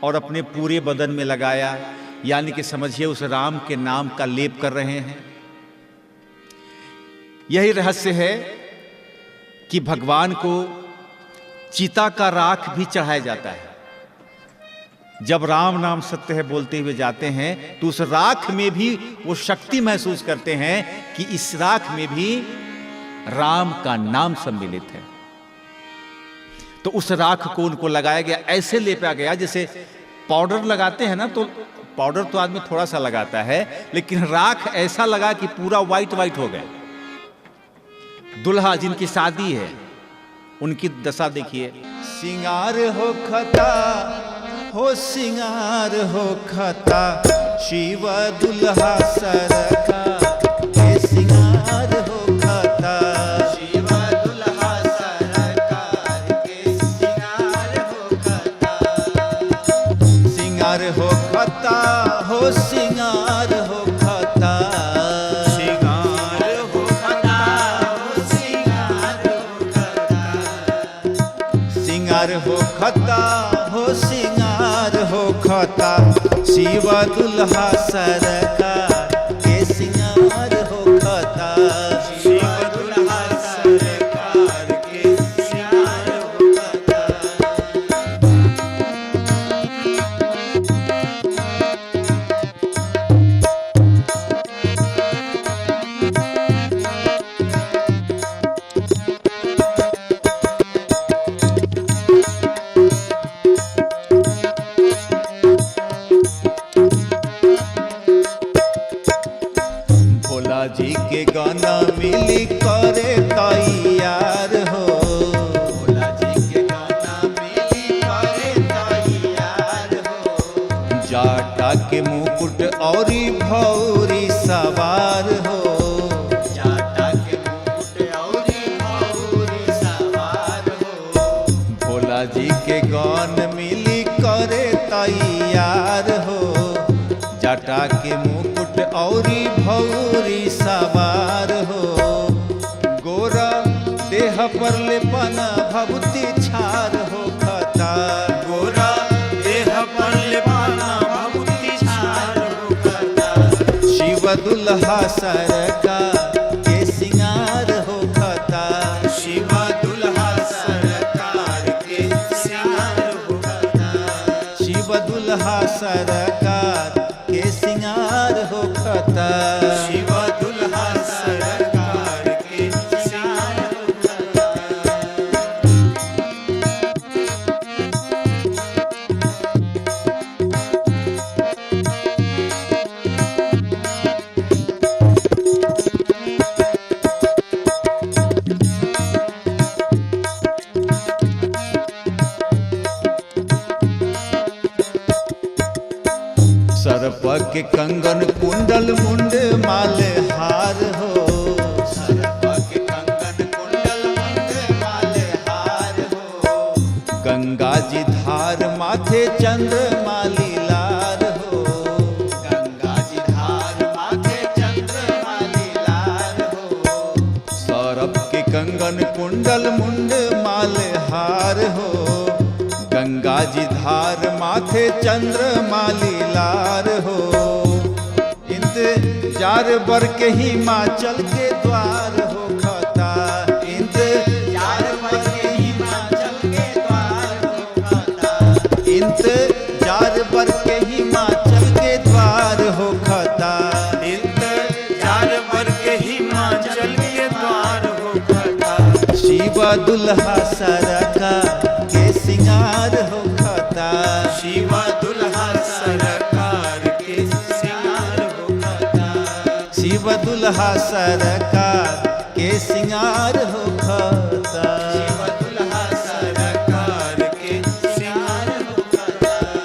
और अपने पूरे बदन में लगाया, यानी कि समझिए उस राम के नाम का लेप कर रहे हैं। यही रहस्य है कि भगवान को चिता का राख भी चढ़ाया जाता है। जब राम नाम सत्य है बोलते हुए जाते हैं तो उस राख में भी वो शक्ति महसूस करते हैं कि इस राख में भी राम का नाम सम्मिलित है। तो उस राख को उनको लगाया गया, ऐसे लेपा गया जैसे पाउडर लगाते हैं ना, तो पाउडर तो आदमी थोड़ा सा लगाता है, लेकिन राख ऐसा लगा कि पूरा व्हाइट व्हाइट हो गया। दुल्हा जिनकी शादी है उनकी दशा देखिए। सिंगार हो खता हो सिंगार हो खता, शिव दुल्हा सरकार के सिंगार हो खता। शिव दुल्हा सरकार के सिंगार हो खता। सिंगार हो खता हो सिंगार हो खता। सिंगार हो खता हो सिंगार हो खता। सिंगार हो खता हो सिंगार हो खता, शिव दुल्हा सरकार के सिंगार हो खता। शिव दुल्हा सरकार के सिंगार हो खता। भोला जी के गाना मिली करे तैयार हो। भोला जी के गाना मिली करे तैयार हो। जाटा के मुकुट औरी भौरी सवार हो। जाटा के मुकुट औरी भौरी सवार हो। भोला जी के गान मिली करे तैयार हो। जाटा के मुकुट औरी भौरी सवार हो। गोरा देह पर लेपना भभूति छार हो खता। गोरा देह पर लेपना भभूति छार हो खता। शिव दुल्हा सरकार के सिंगार हो खता। शिव दुल्हा सरकार के सिंगार हो खता। शिव दुल्हा सरकार के सिंगार हो खता। शिव दुल्हा सरकार के सिंगार हो खता। सर्प के कंगन कुंडल मुंड माल हार हो। सर्प के कंगन कुंडल मुंड माल हार हो। गंगा जी धार माथे चंद्रमा लीलार हो। गंगा जी धार माथे चंद्रमा लीलार हो। सर्प के कंगन कुंडल मुंड माल हार हो। गंगा जी धार माथे चंद्रमा लीलार हो। इंतजार बर के हिमाचल के द्वार हो खता। इंतजार बर के हिमाचल के द्वार हो खता। इंतजार बर के हिमाचल के द्वार हो खता। इंतजार बर के हिमाचल के द्वार हो खता। शिव दुल्हा सरकार के सिंगार हो खता। शिव दुल्हा सरकार के सिंगार हो खता। शिव दुल्हा सरकार के सिंगार हो खता। शिव दुल्हा सरकार के सिंगार हो खता।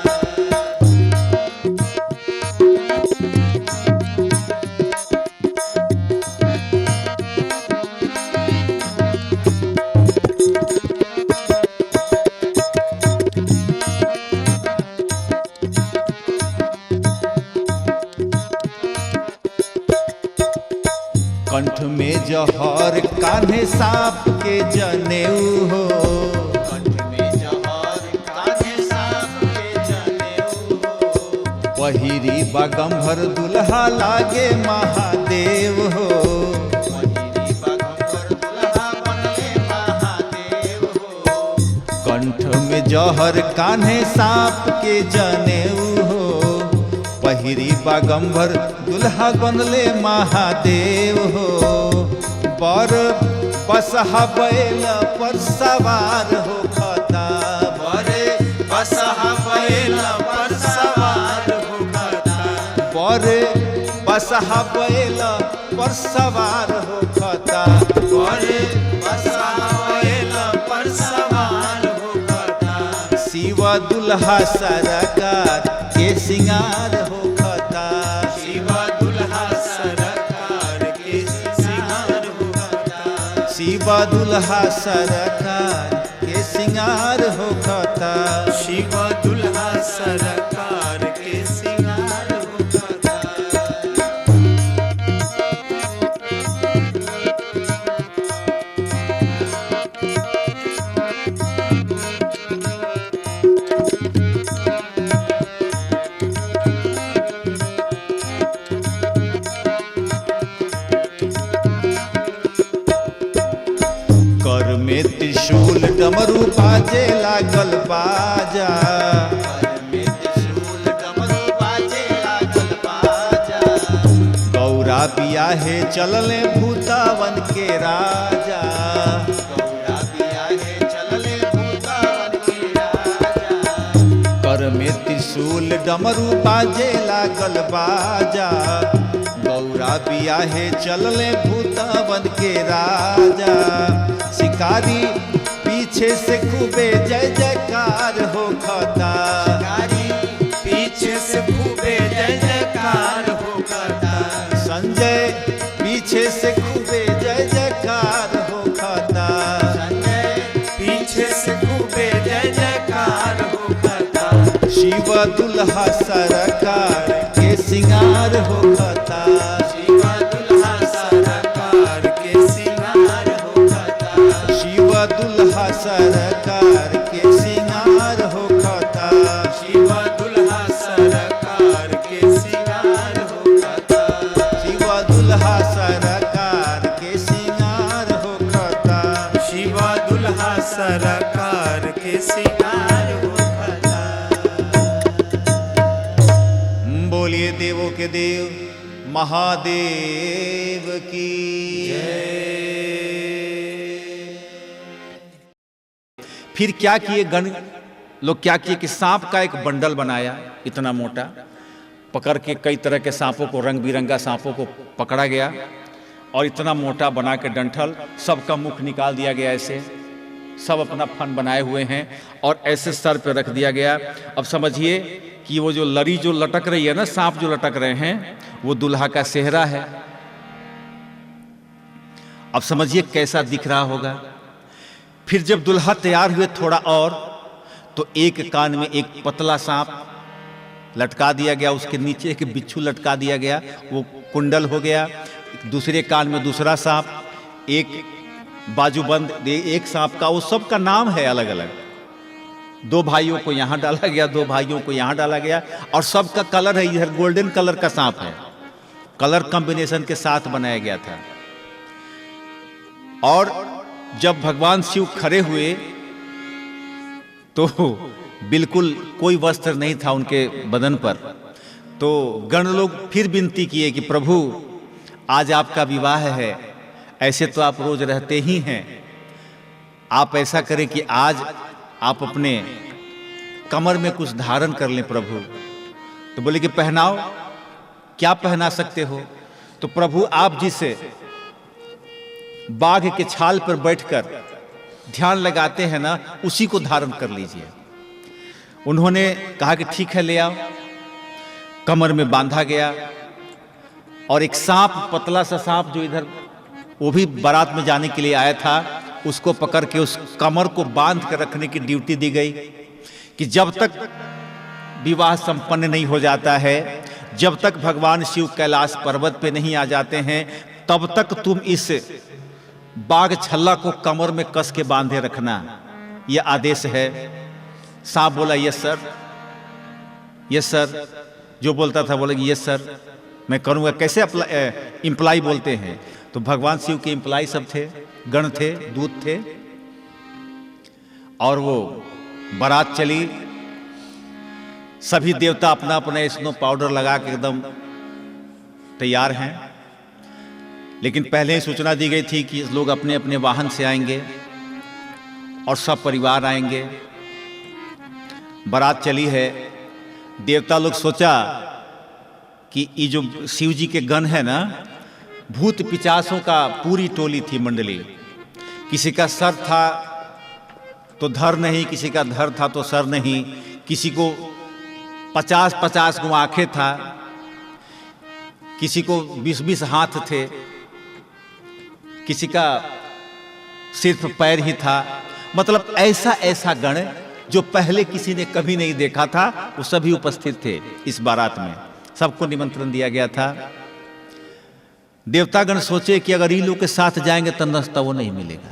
कंठ में जहर कान्हे सांप के जनेऊ हो। कंठ में जहर कान्हे सांप के जनेऊ हो। पहिरी बागंभर दुल्हा लागे महादेव हो। पहिरी बागंबर दुल्हा बनले महादेव हो। कंठ में जहर कान्हे सांप के जनेऊ हो। पहिरी बागंभर दुल्हा बनले महादेव हो। बर बसहा बैल पर सवार हो खता। बरे बसहा बैल पर सवार हो खता। बर बसहा बैल पर सवार हो खता। बरे दुल्हा सरकार के सिंगार होखता। शिवा दुल्हा सरकार के सिंगार होखता। शिवा दुल्हा सरकार के सिंगार होखता। शिवा दुल्हा सरकार के सिंगार होखता। कर में त्रिशूल डमरू बाजे लागल बाजा। कर में त्रिशूल डमरू बाजे लागल बाजा। गौरा बियाहे चलले भूतावन के राजा। गौरा बियाहे चलले भूतावन के राजा। कर में त्रिशूल डमरू बाजे लागल बाजा। गौरा बियाहे चलले भूतावन के राजा। शिकारी पीछे से खूबे जय जयकार होखता। शिकारी पीछे से खूबे जय जयकार होखता। संजय पीछे से खूबे जय जयकार होखता। संजय पीछे से खूबे जय जयकार होखता। शिव दुल्हा सरकार के सिंगार होखता। शिवा दुल्हा सरकार के सिंगार होखता। शिव दुल्हा सरकार के सिंगार होखता। शिवा दुल्हा सरकार के सिंगार होखता। शिव दुल्हा सरकार के सिंगार होखता। शिवा दुल्हा सरकार के सिंगार होखता। बोलिए देवों के देव महादेव की फिर क्या किए गण लोग, क्या किए कि सांप का एक बंडल बनाया इतना मोटा, पकड़ के कई तरह के सांपों को, रंग बिरंगा सांपों को पकड़ा गया और इतना मोटा बना के डंठल, सबका मुख निकाल दिया गया ऐसे, सब अपना फन बनाए हुए हैं और ऐसे सर पे रख दिया गया। अब समझिए कि वो जो लड़ी जो लटक रही है ना, सांप जो लटक रहे हैं, वो दुल्हा का सेहरा है। अब समझिए कैसा दिख रहा होगा। फिर जब दुल्हा तैयार हुए थोड़ा और, तो एक कान में एक पतला सांप लटका दिया गया, उसके नीचे एक बिच्छू लटका दिया गया, वो कुंडल हो गया। दूसरे कान में दूसरा सांप, एक बाजूबंद एक सांप का, वो सब का नाम है अलग अलग। दो भाइयों को यहाँ डाला गया, दो भाइयों को यहाँ डाला गया और सबका कलर है, इधर गोल्डन कलर का सांप है, कलर कॉम्बिनेशन के साथ बनाया गया था। और जब भगवान शिव खड़े हुए तो बिल्कुल कोई वस्त्र नहीं था उनके बदन पर। तो गण लोग फिर विनती किए कि प्रभु आज आपका विवाह है, ऐसे तो आप रोज रहते ही हैं, आप ऐसा करें कि आज आप अपने कमर में कुछ धारण कर लें प्रभु। तो बोले कि पहनाओ, क्या पहना सकते हो? तो प्रभु आप जिसे बाघ के छाल पर बैठकर ध्यान लगाते हैं ना, उसी को धारण कर लीजिए। उन्होंने कहा कि ठीक है ले आओ। कमर में बांधा गया और एक सांप, पतला सा सांप जो इधर वो भी बारात में जाने के लिए आया था, उसको पकड़ के उस कमर को बांध कर रखने की ड्यूटी दी गई कि जब तक विवाह संपन्न नहीं हो जाता है, जब तक भगवान शिव कैलाश पर्वत पे नहीं आ जाते हैं, तब तक तुम इस बाघ छल्ला को कमर में कस के बांधे रखना, यह आदेश है। सांप बोला यस सर, यस सर। जो बोलता था बोला यस सर मैं करूँगा। कैसे इम्प्लाई बोलते हैं? तो भगवान शिव के इम्प्लाई सब थे, गण थे, दूत थे। और वो बारात चली, सभी देवता अपना अपना स्नो पाउडर लगा के एकदम तैयार हैं। लेकिन पहले ही सूचना दी गई थी कि लोग अपने अपने वाहन से आएंगे और सब परिवार आएंगे। बारात चली है। देवता लोग सोचा कि ये जो शिव जी के गण है ना, भूत पिचासों का पूरी टोली थी, मंडली। किसी का सर था तो धर नहीं, किसी का धर था तो सर नहीं, किसी को 50-50 गो आंखें था, किसी को 20-20 हाथ थे, किसी का सिर्फ पैर ही था। मतलब ऐसा ऐसा गण जो पहले किसी ने कभी नहीं देखा था, वो सभी उपस्थित थे इस बारात में। सबको निमंत्रण दिया गया था। देवतागण सोचे कि अगर इन लोग के साथ जाएंगे तो नाश्ता वो नहीं मिलेगा।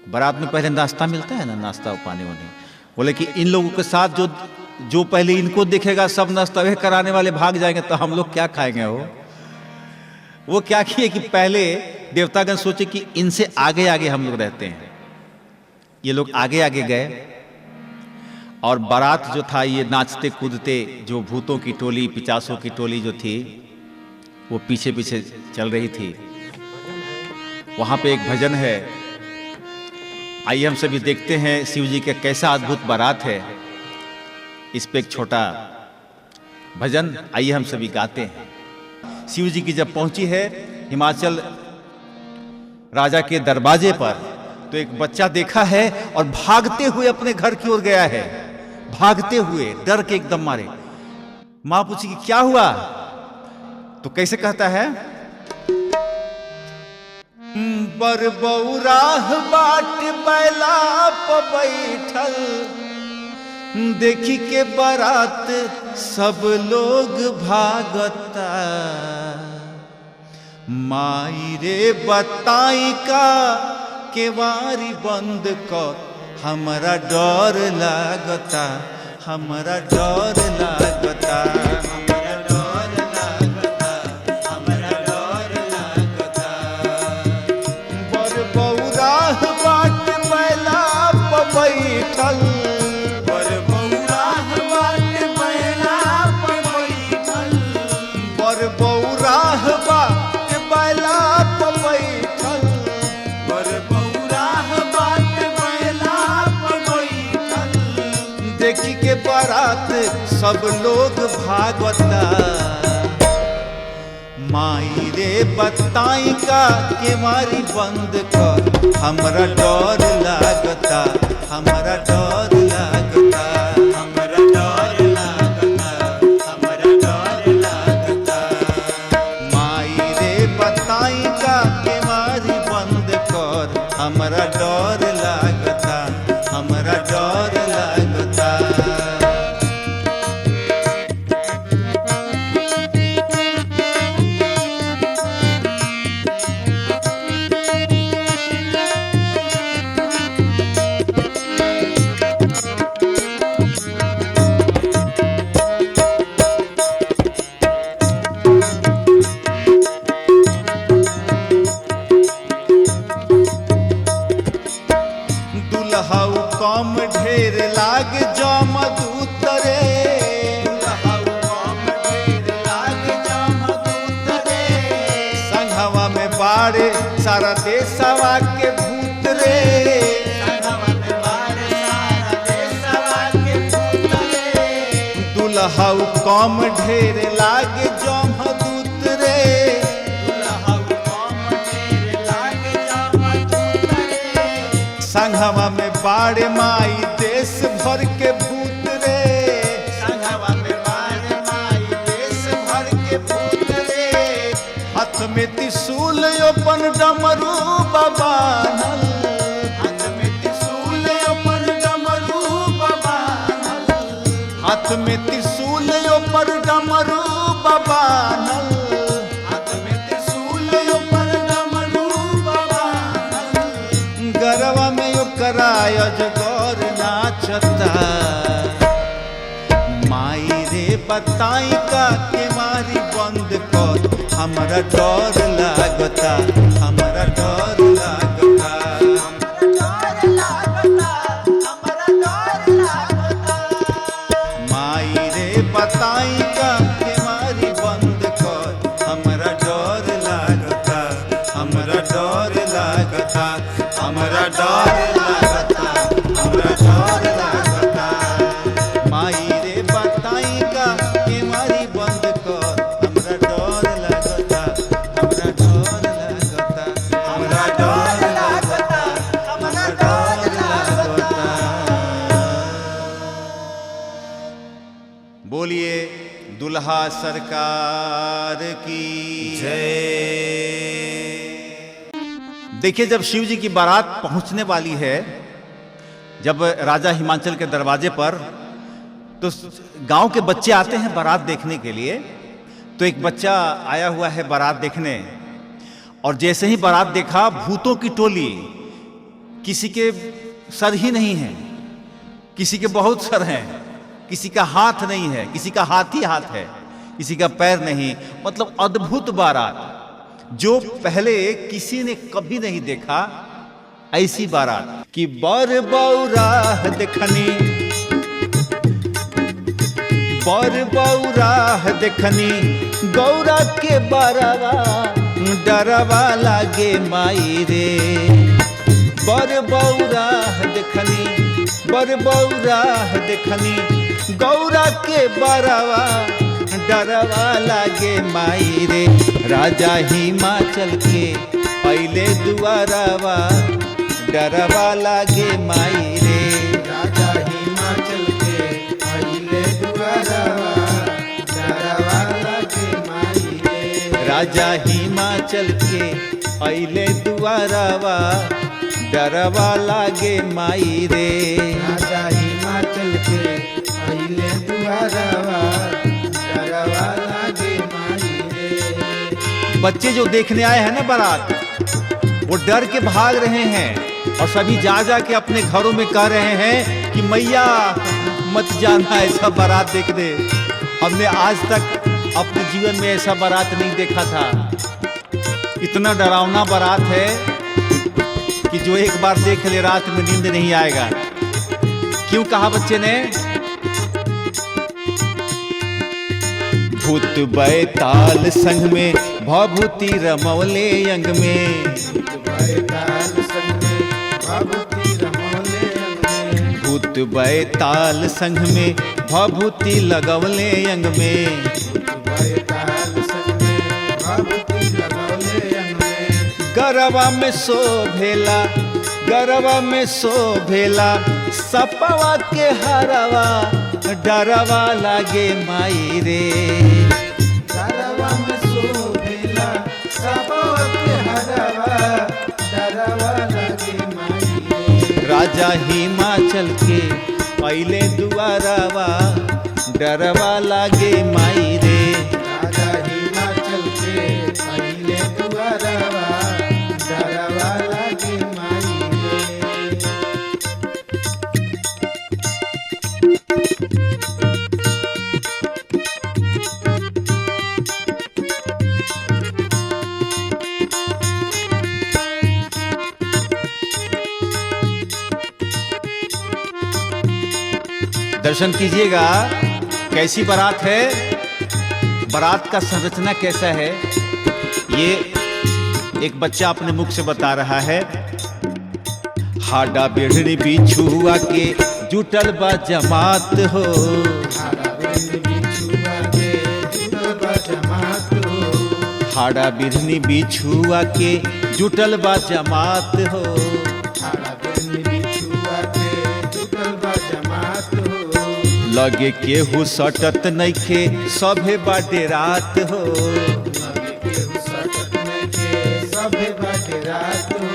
बारात में पहले नाश्ता मिलता है ना, नाश्ता पानी वानी। बोले कि इन लोगों के साथ जो पहले इनको देखेगा सब नाश्ता वे कराने वाले भाग जाएंगे तो हम लोग क्या खाएंगे। वो क्या किए कि पहले देवतागण सोचे कि इनसे आगे आगे हम लोग रहते हैं। ये लोग आगे आगे गए और बारात जो था ये नाचते कूदते, जो भूतों की टोली, पिचासों की टोली जो थी वो पीछे पीछे चल रही थी। वहां पे एक भजन है, आइए हम सभी देखते हैं शिव जी का कैसा अद्भुत बारात है। इस पे एक छोटा भजन आइए हम सभी गाते हैं। शिव जी की जब पहुंची है हिमाचल राजा के दरवाजे पर, तो एक बच्चा देखा है और भागते हुए अपने घर की ओर गया है, भागते हुए डर के एकदम मारे। मां पूछी कि क्या हुआ, तो कैसे कहता है, बरबौराह बाट बैला प बैठल, देखी के बारात सब लोग भागता, माई रे बताई का केवारी बंद कर, हमरा डर लागता, हमरा डर लागता, हमरा डर लागता, हमरा डर लागता। बरबौराह बाट बैला प बैठल, बरबौराह बाट बैला प बैठल, बरबौराह बाट बैला प बैठल, बरबौराह बाट बैला प बैठल, देखी के बारात सब लोग भागवता, माई रे बताई का के मारी बंद कर, हमरा डर लागता, हमरा डर लागता, हमरा डर लागता, हमरा डर लागता। माई रे बताई का के मारी बंद कर, हमरा डर लागता, हमरा डर लागता। दुल्हाऊ कम ढेर लाग जमदूत रे, दुल्हाऊ कम ढेर लाग जमदूत रे, संघवा में बाड़े सारा देशवा के भूत रे, संघवा में बाड़े सारा देशवा के भूत रे। दुल्हाऊ कम ढेर लाग जमदूत रे, दुल्हाऊ कम ढेर लाग जमदूत रे, संघवा में बाड़े माई देश भर के भूत रे, संघवा में बाड़े माई देश भर के भूत रे। हाथ में त्रिशूल अपन डमरू बाबानल, हाथ में त्रिशूल अपन डमरू बाबानल, हाथ में त्रिशूल अपन डमरू बाबानल, हाथ में त्रिशूल अपन डमरू बाबानल, गरवा में ओकरा अजगर नाचता, माई रे बताई का के मारी बंद कर, हमरा डर लागता, हमरा डर लागता, हमरा डर लागता, हमरा डर लागता। माई रे बताई का के मारी बंद कर, हमरा डर लागता, हमरा डर लागता, हमरा डर लागता, हमरा डर लागता। माई रे बताई का के मारी बंद कर, हमरा डर लागता, हमरा दुल्हा सरकार की जय। देखिए, जब शिव जी की बारात पहुंचने वाली है, जब राजा हिमाचल के दरवाजे पर, तो गांव के बच्चे आते हैं बारात देखने के लिए। तो एक बच्चा आया हुआ है बारात देखने, और जैसे ही बारात देखा, भूतों की टोली, किसी के सर ही नहीं है, किसी के बहुत सर हैं, किसी का हाथ नहीं है, किसी का हाथ ही हाथ है, किसी का पैर नहीं। मतलब अद्भुत बारात, जो पहले किसी ने कभी नहीं देखा। ऐसी बारात कि बर बौरा देखनी, बर बौरा देखनी, गौरा के बरवा डरवा लागे माई रे। बर बौरा देखनी, बर बौरा देखनी, गौरा के बरवा डरवा लागे माई रे। राजा हिमाचल के पहले दुआरवा डरवा लागे माई रे। राजा हिमाचल के पहले दुआरवा डरवा लागे माई रे। राजा हिमाचल के पहले दुआरवा डरवा लागे माई रे। राजा हिमाचल के पहले दुआरवा डरवा लागे माई रे। बच्चे जो देखने आए हैं ना बारात, वो डर के भाग रहे हैं, और सभी जा जा के अपने घरों में कह रहे हैं कि मैया मत जाना ऐसा बारात देखने। हमने आज तक अपने जीवन में ऐसा बारात नहीं देखा था। इतना डरावना बारात है कि जो एक बार देख ले रात में नींद नहीं आएगा। क्यों कहा बच्चे ने? भूत बैताल संग में भभूति रमौले अंग में। बैताल संग में भभूति रमौले अंग में। भूत बैताल संग में भभूति लगवले अंग में। बैताल संग में भभूति लगौले अंग में। गरवा में शोभेला, गरवा में शोभेला, सपवा के हरवा डरवा लागे माई रे। गरवा में शोभेला, सपवा के हरवा डरवा लागे माई रे। राजा हिमाचल के पहले दुआरवा डरवा लागे माई रे। राजा हिमाचल के पहले दुआरवा डरवा लागे माई रे। दर्शन कीजिएगा कैसी बारात है, बारात का संरचना कैसा है। ये एक बच्चा अपने मुख से बता रहा है। हाडा बेढ़नी बिछुआ के जुटल बा जमात हो। हाड़ा बिरनी बिछुआ के जुटल बा जमात हो। हाडा बिढ़नी बिछुआ के जुटल बा जमात हो। हाड़ा बिरनी बिछुआ के जुटल बा जमात हो। लगे केहू सटत नइखे सभे बाटे रात हो। लगे केहू सटत नइखे सभे बाटे रात हो।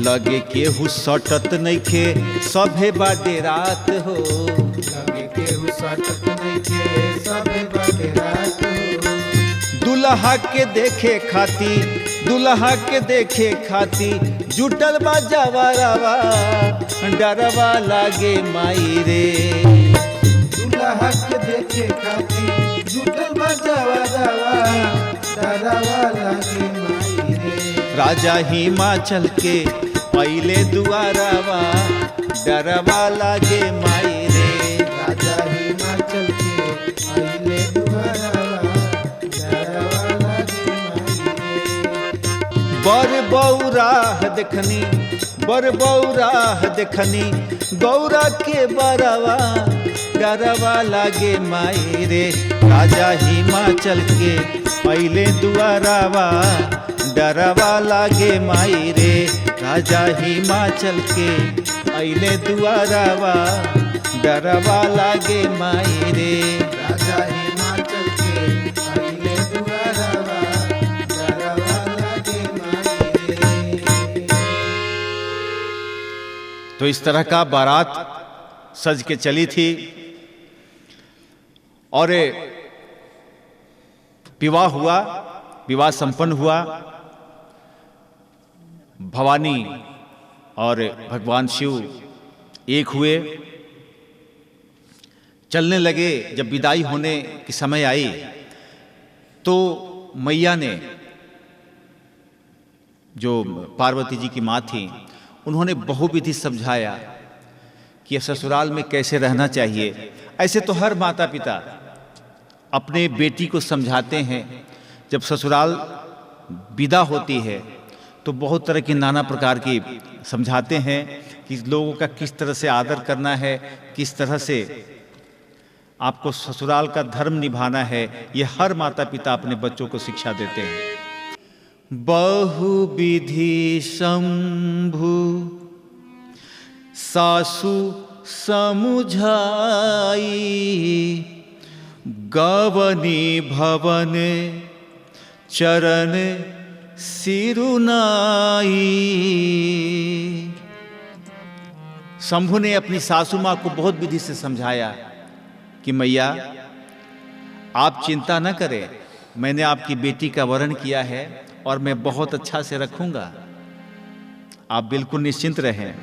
लगे केहू सटत नइखे सभे बाटे रात हो। लगे केहू सटत नइखे सभे बाटे रात हो। दुल्हा के देखे खाती, दुल्हा के देखे खाती, जुटल बा जवारवा डरवा लागे माई रे। दुल्हा के देखे खाती जुटल बा जवारवा डरवा लागे माई रे। राजा हिमाचल के पहले दुआरवा डरवा लागे माई रे। राजा हिमाचल के पहले दुआरवा डरवा लागे माई रे। बर बौरा देखनी, बर बौरा देखनी, गौरा के बरवा डरवा लागे माई रे। राजा हिमाचल के पहले दुआरवा डरवा लागे माई रे। राजा हिमाचल के पहले दुआरवा डरवा लागे माई रे। राजा हिमाचल के तो इस तरह का बारात सज के चली थी और विवाह हुआ, विवाह संपन्न हुआ। भवानी और भगवान शिव एक हुए, चलने लगे। जब विदाई होने की समय आई तो मैया ने, जो पार्वती जी की माँ थी, उन्होंने बहुविधि समझाया कि ससुराल में कैसे रहना चाहिए। ऐसे तो हर माता पिता अपने बेटी को समझाते हैं। जब ससुराल विदा होती है तो बहुत तरह की नाना प्रकार की समझाते हैं कि लोगों का किस तरह से आदर करना है, किस तरह से आपको ससुराल का धर्म निभाना है। ये हर माता पिता अपने बच्चों को शिक्षा देते हैं। बहुविधि शंभु सासु समुझाई, गवनी भवन चरण सिरुनाई। शंभु ने अपनी सासू माँ को बहुत विधि से समझाया कि मैया आप चिंता न करें, मैंने आपकी बेटी का वरण किया है और मैं बहुत अच्छा से रखूंगा, आप बिल्कुल निश्चिंत रहें।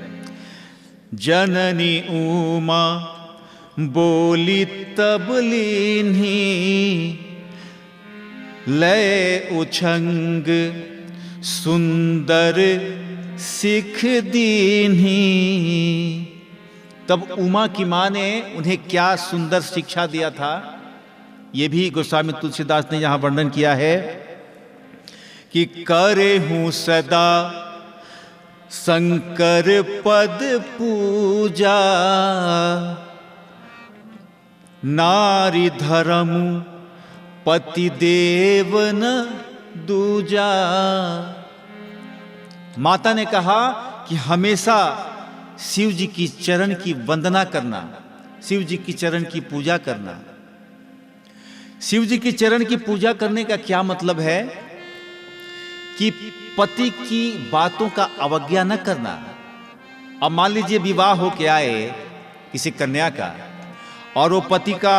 जननी उमा बोली तब लीन्ही, लय उछंग सुंदर सिख दीन्ही। तब उमा की माँ ने उन्हें क्या सुंदर शिक्षा दिया था, ये भी गोस्वामी तुलसीदास ने यहाँ वर्णन किया है कि करे हूँ सदा शंकर पद पूजा, नारी धर्म पति देव न दूजा। माता ने कहा कि हमेशा शिव जी की चरण की वंदना करना, शिव जी की चरण की पूजा करना। शिव जी की चरण की पूजा करने का क्या मतलब है कि पति की बातों का अवज्ञा न करना। अब मान लीजिए विवाह हो के आए किसी कन्या का और वो पति का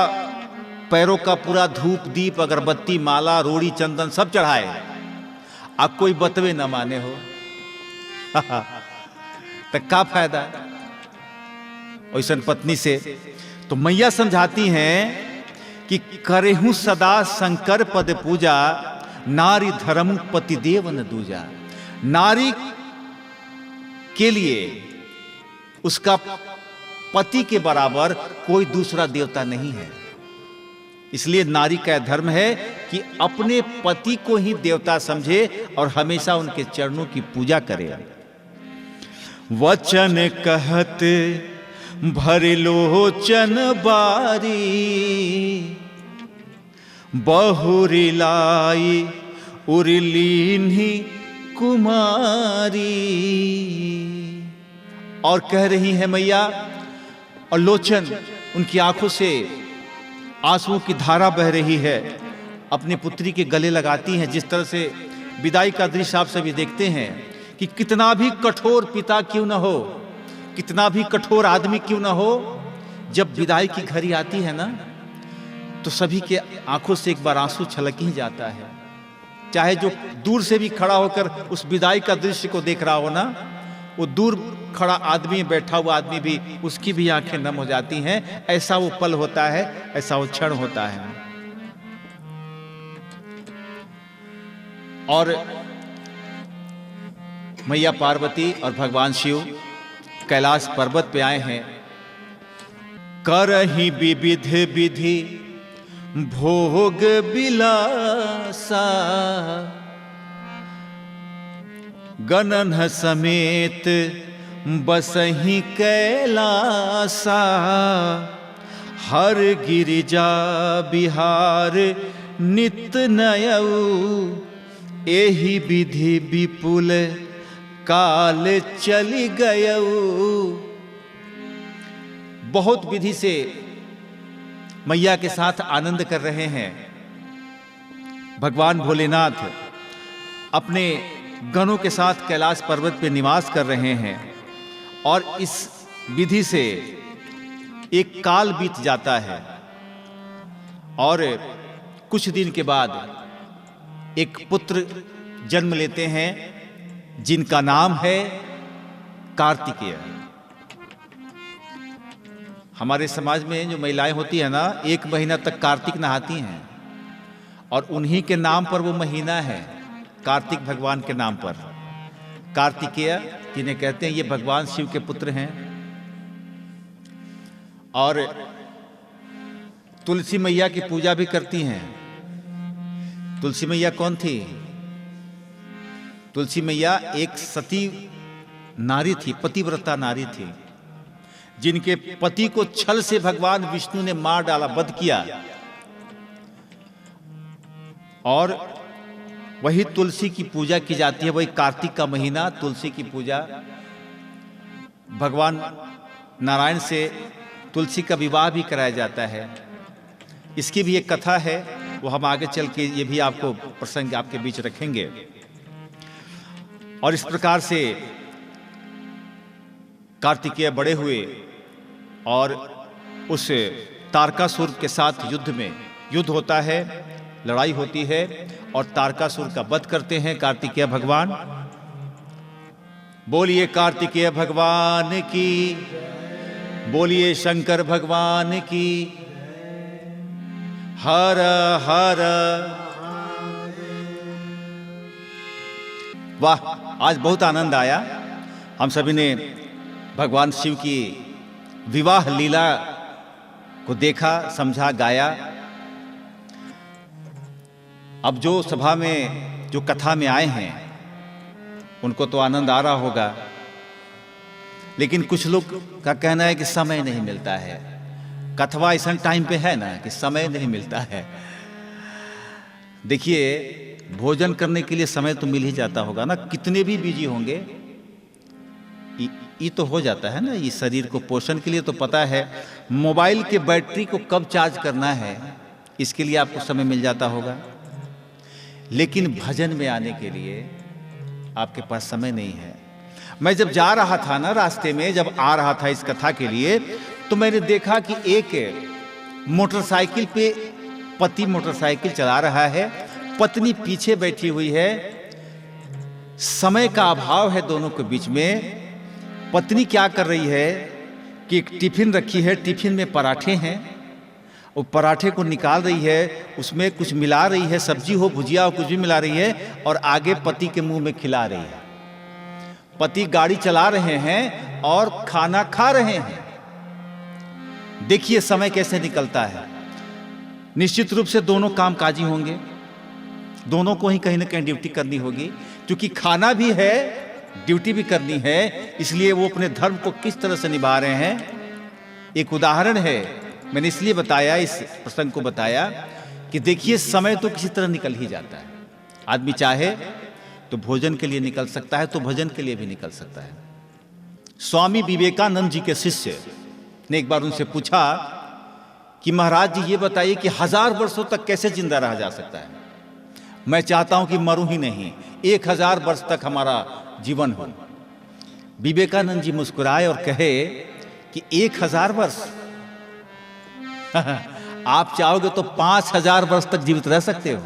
पैरों का पूरा धूप दीप अगरबत्ती माला रोड़ी चंदन सब चढ़ाए, अब कोई बतवे न माने हो तो क्या फायदा ऐसन पत्नी से। तो मैया समझाती हैं कि करेहूं सदा शंकर पद पूजा, नारी धर्म पति देव न दूजा। नारी के लिए उसका पति के बराबर कोई दूसरा देवता नहीं है। इसलिए नारी का धर्म है कि अपने पति को ही देवता समझे और हमेशा उनके चरणों की पूजा करे। वचन कहत भर लोचन बारी, बहुरी लाई उर्लीन्ही कुमारी। और कह रही है मैया, और लोचन उनकी आंखों से आंसुओं की धारा बह रही है, अपनी पुत्री के गले लगाती हैं। जिस तरह से विदाई का दृश्य आप सभी देखते हैं कि कितना भी कठोर पिता क्यों न हो, कितना भी कठोर आदमी क्यों न हो, जब विदाई की घड़ी आती है ना तो सभी के आंखों से एक बार आंसू छलक ही जाता है। चाहे जो दूर से भी खड़ा होकर उस विदाई का दृश्य को देख रहा हो ना, वो दूर खड़ा आदमी, बैठा हुआ आदमी भी, उसकी भी आंखें नम हो जाती हैं। ऐसा वो पल होता है, ऐसा वो क्षण होता है। और मैया पार्वती और भगवान शिव कैलाश पर्वत पे आए हैं। करहि विविध विधि भोग बिलासा, गणन समेत बसहि कैलासा। हर गिरिजा बिहार नित नयऊ, एहि विधि विपुल काल चली गयऊ। बहुत विधि से मैया के साथ आनंद कर रहे हैं। भगवान भोलेनाथ अपने गणों के साथ कैलाश पर्वत पर निवास कर रहे हैं और इस विधि से एक काल बीत जाता है और कुछ दिन के बाद एक पुत्र जन्म लेते हैं जिनका नाम है कार्तिकेय। हमारे समाज में जो महिलाएं होती है ना, 1 महीना तक कार्तिक नहाती हैं और उन्हीं के नाम पर वो महीना है, कार्तिक भगवान के नाम पर। कार्तिकेय जिन्हें कहते हैं, ये भगवान शिव के पुत्र हैं। और तुलसी मैया की पूजा भी करती हैं। तुलसी मैया कौन थी? तुलसी मैया एक सती नारी थी, पतिव्रता नारी थी, जिनके पति को छल से भगवान विष्णु ने मार डाला, वध किया। और वही तुलसी की पूजा की जाती है। वही कार्तिक का महीना तुलसी की पूजा, भगवान नारायण से तुलसी का विवाह भी कराया जाता है। इसकी भी एक कथा है, वो हम आगे चल के ये भी आपको प्रसंग आपके बीच रखेंगे। और इस प्रकार से कार्तिकेय बड़े हुए और उस तारकासुर के साथ युद्ध होता है, लड़ाई होती है और तारकासुर का वध करते हैं कार्तिकेय भगवान। बोलिए कार्तिकेय भगवान की, बोलिए शंकर भगवान की। हर हर। वाह, आज बहुत आनंद आया। हम सभी ने भगवान शिव की विवाह लीला को देखा, समझा, गाया। अब जो सभा में, जो कथा में आए हैं, उनको तो आनंद आ रहा होगा, लेकिन कुछ लोग का कहना है कि समय नहीं मिलता है। कथवा ऐसा टाइम पे है ना कि समय नहीं मिलता है। देखिए, भोजन करने के लिए समय तो मिल ही जाता होगा ना, कितने भी बिजी होंगे, ये तो हो जाता है ना। ये शरीर को पोषण के लिए तो पता है। मोबाइल के बैटरी को कब चार्ज करना है, इसके लिए आपको समय मिल जाता होगा, लेकिन भजन में आने के लिए आपके पास समय नहीं है। मैं जब जा रहा था ना, रास्ते में जब आ रहा था इस कथा के लिए, तो मैंने देखा कि एक मोटरसाइकिल पे पति मोटरसाइकिल चला रहा है, पत्नी पीछे बैठी हुई है। समय का अभाव है दोनों के बीच में। पत्नी क्या कर रही है कि एक टिफिन रखी है, टिफिन में पराठे हैं, और पराठे को निकाल रही है, उसमें कुछ मिला रही है, सब्जी हो, भुजिया हो, कुछ भी मिला रही है, और आगे पति के मुंह में खिला रही है। पति गाड़ी चला रहे हैं और खाना खा रहे हैं। देखिए समय कैसे निकलता है। निश्चित रूप से दोनों कामकाजी होंगे, दोनों को ही कहीं ना कहीं ड्यूटी करनी होगी, क्योंकि खाना भी है, ड्यूटी भी करनी है। इसलिए वो अपने धर्म को किस तरह से निभा रहे हैं, एक उदाहरण है। मैंने इसलिए बताया, इस प्रसंग को बताया कि देखिए समय तो किसी तरह निकल ही जाता है। आदमी चाहे तो भोजन के लिए निकल सकता है, तो भजन के लिए भी निकल सकता है। स्वामी विवेकानंद जी के शिष्य ने एक बार उनसे पूछा कि महाराज जी ये बताइए कि 1000 वर्षों तक कैसे जिंदा रहा जा सकता है। मैं चाहता हूं कि मरूं ही नहीं, 1000 वर्ष तक हमारा जीवन हो। विवेकानंद जी मुस्कुराए और कहे कि 1000 वर्ष आप चाहोगे तो 5000 वर्ष तक जीवित रह सकते हो।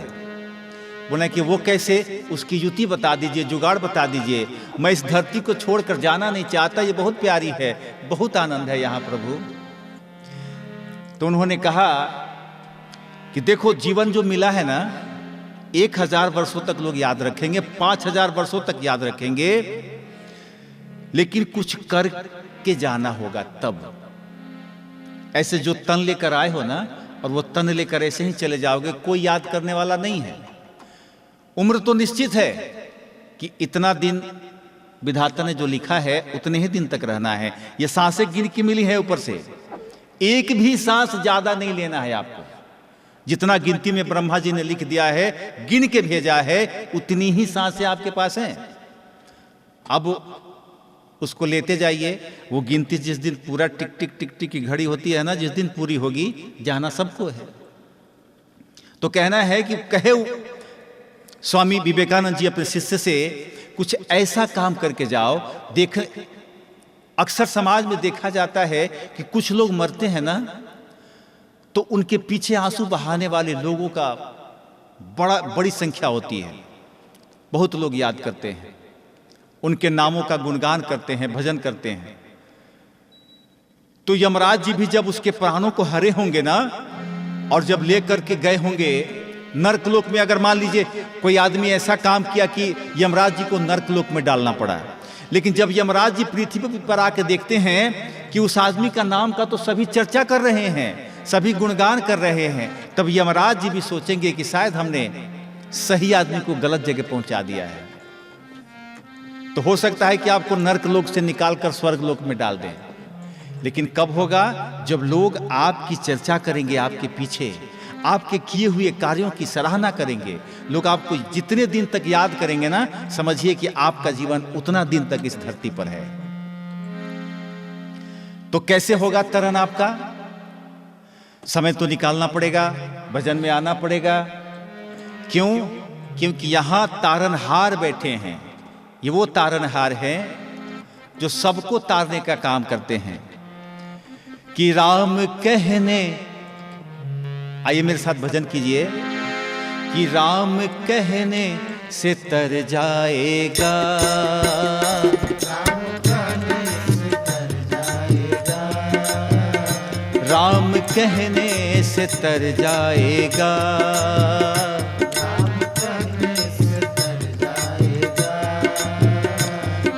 बोले कि वो कैसे, उसकी युक्ति बता दीजिए, जुगाड़ बता दीजिए। मैं इस धरती को छोड़कर जाना नहीं चाहता, ये बहुत प्यारी है, बहुत आनंद है यहाँ प्रभु। तो उन्होंने कहा कि देखो जीवन जो मिला है ना, 1000 वर्षों तक लोग याद रखेंगे, 5000 वर्षों तक याद रखेंगे, लेकिन कुछ कर के जाना होगा तब। ऐसे जो तन लेकर आए हो ना, और वो तन लेकर ऐसे ही चले जाओगे, कोई याद करने वाला नहीं है। उम्र तो निश्चित है कि इतना दिन विधाता ने जो लिखा है उतने ही दिन तक रहना है। ये सांसें गिन की मिली है, ऊपर से एक भी सांस ज्यादा नहीं लेना है आपको। जितना गिनती में ब्रह्मा जी ने लिख दिया है, गिन के भेजा है, उतनी ही सांसें आपके पास हैं। अब उसको लेते जाइए। वो गिनती जिस दिन पूरा टिक टिक टिक टिक की घड़ी होती है ना, जिस दिन पूरी होगी, जाना सबको है। तो कहना है कि कहे स्वामी विवेकानंद जी अपने शिष्य से, कुछ ऐसा काम करके जाओ, देख अक्सर समाज में देखा जाता है कि कुछ लोग मरते हैं ना, तो उनके पीछे आंसू बहाने वाले लोगों का बड़ी संख्या होती है। बहुत लोग याद करते हैं, उनके नामों का गुणगान करते हैं, भजन करते हैं। तो यमराज जी भी जब उसके प्राणों को हरे होंगे ना, और जब लेकर के गए होंगे नर्कलोक में, अगर मान लीजिए कोई आदमी ऐसा काम किया कि यमराज जी को नर्कलोक में डालना पड़ा, लेकिन जब यमराज जी पृथ्वी पर आके देखते हैं कि उस आदमी का नाम का तो सभी चर्चा कर रहे हैं, सभी गुणगान कर रहे हैं, तब यमराज जी भी सोचेंगे कि शायद हमने सही आदमी को गलत जगह पहुंचा दिया है। तो हो सकता है कि आपको नर्कलोक से निकालकर स्वर्गलोक में डाल दें। लेकिन कब होगा? जब लोग आपकी चर्चा करेंगे, आपके पीछे आपके किए हुए कार्यों की सराहना करेंगे। लोग आपको जितने दिन तक याद करेंगे ना, समझिए कि आपका जीवन उतना दिन तक इस धरती पर है। तो कैसे होगा तरन आपका? समय तो निकालना पड़ेगा, भजन में आना पड़ेगा। क्यों? क्योंकि यहां तारनहार बैठे हैं। ये वो तारनहार हैं जो सबको तारने का काम करते हैं। कि राम कहने, आइए मेरे साथ भजन कीजिए। कि राम कहने से तर जाएगा, राम कहने से तर जाएगा, राम कहने से तर जाएगा, राम कहने से तर जाएगा,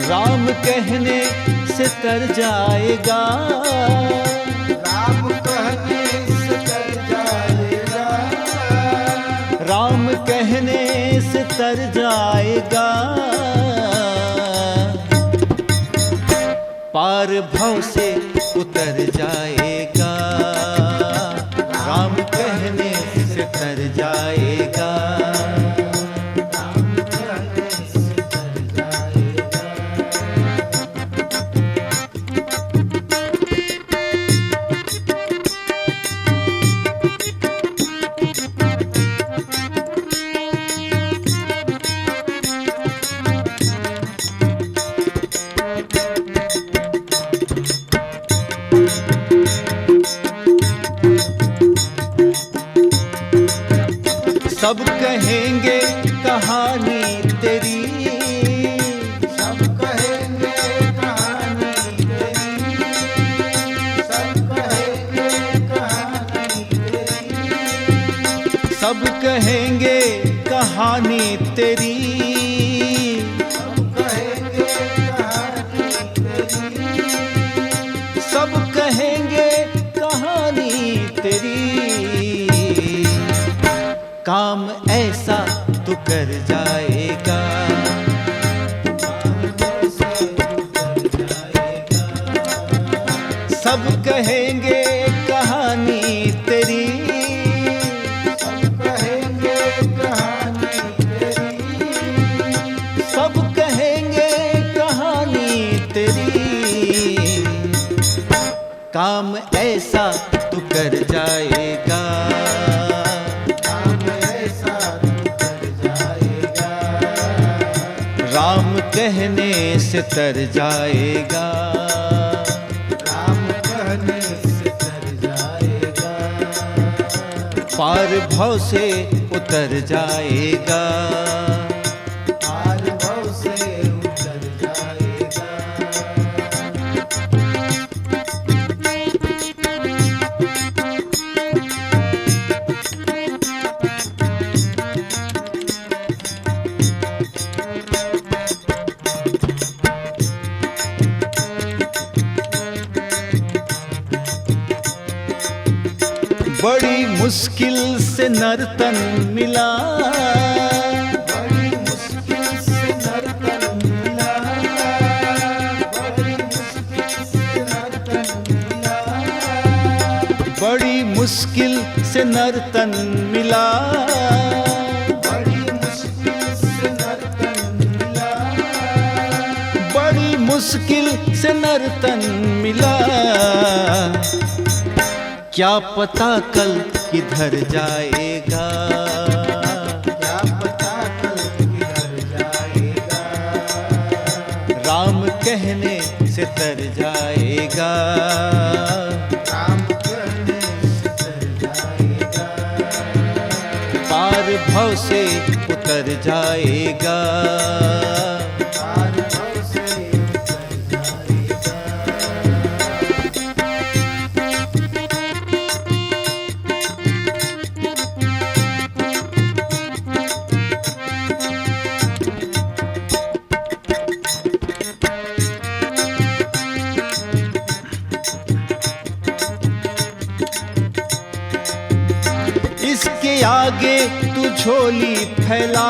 राम कहने से तर जाएगा, राम कहने से तर जाएगा, राम कहने से तर जाएगा। पार भव से उतर जाएगा, राम कहने से तर जाएगा, राम कहने से तर जाएगा। सब कहेंगे कहानी तेरी, सब कहेंगे कहानी तेरी, सब कहेंगे कहानी तेरी, सब कहेंगे कहानी तेरी, सब कहेंगे कहानी तेरी, सब कहेंगे कहानी तेरी। काम ऐसा तू कर जाएगा, सब कहेंगे कहानी तेरी, सब कहेंगे कहानी तेरी, सब कहेंगे कहानी तेरी। काम ऐसा तू कर जाएगा, काम ऐसा तू कर जाएगा, राम कहने से तर जाएगा, राम कहने से तर जाएगा, पार भव से उतर जाएगा, पार भव से उतर जाएगा। बड़ी मुश्किल से नर्तन मिला, बड़ी मुश्किल से नर्तन मिला, बड़ी मुश्किल से नर्तन मिला, बड़ी मुश्किल से नर्तन मिला, बड़ी मुश्किल से नर्तन मिला, बड़ी मुश्किल से नर्तन मिला। क्या पता कल किधर जाएगा, क्या पता कल किधर जाएगा, राम कहने से तर जाएगा, राम कहने से तर जाएगा, पार भव से उतर जाएगा, पार भव से उतर जाएगा। इसके आगे तू झोली फैला,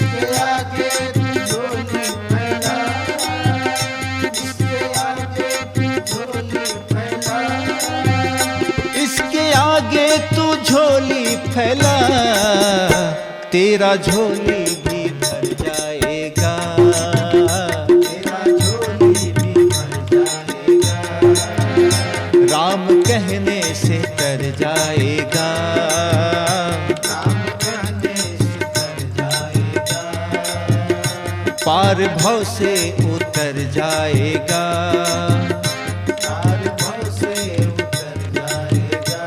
इसके आगे तू झोली फैला, इसके आगे तू झोली फैला, इसके आगे तू झोली फैला, तेरा झोली भी भर जाएगा, तेरा झोली भी भर जाएगा, राम कहने से तर जाएगा, राम कहने से तर जाएगा, पार भव से उतर जाएगा, पार भव से उतर जाएगा।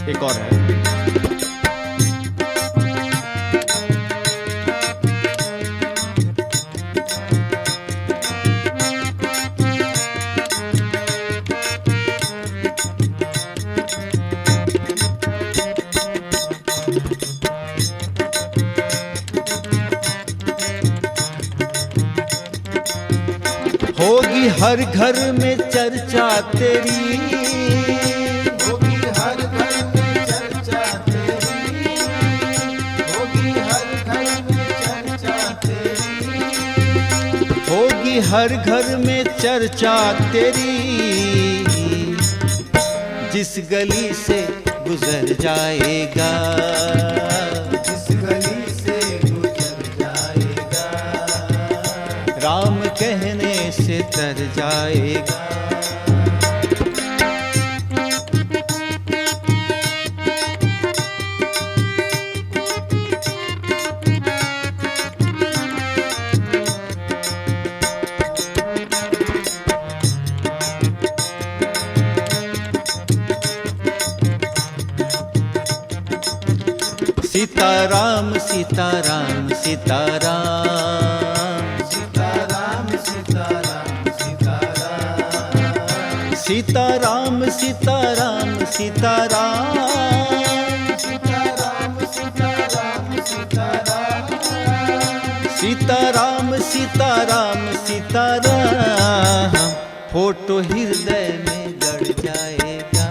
एक और है। होगी हर घर में चर्चा तेरी, होगी हर घर में चर्चा तेरी, होगी हर घर में चर्चा तेरी, होगी हर घर में चर्चा तेरी, जिस गली से गुजर जाएगा, जिस गली से गुजर जाएगा, राम कहने से तर जाएगा, सीताराम सीताराम सीताराम, सीताराम सीताराम सीताराम, सीताराम सीताराम सीताराम, सीताराम सीताराम सीताराम, सीताराम सीताराम सीताराम, फोटो हृदय में गड़ जाएगा,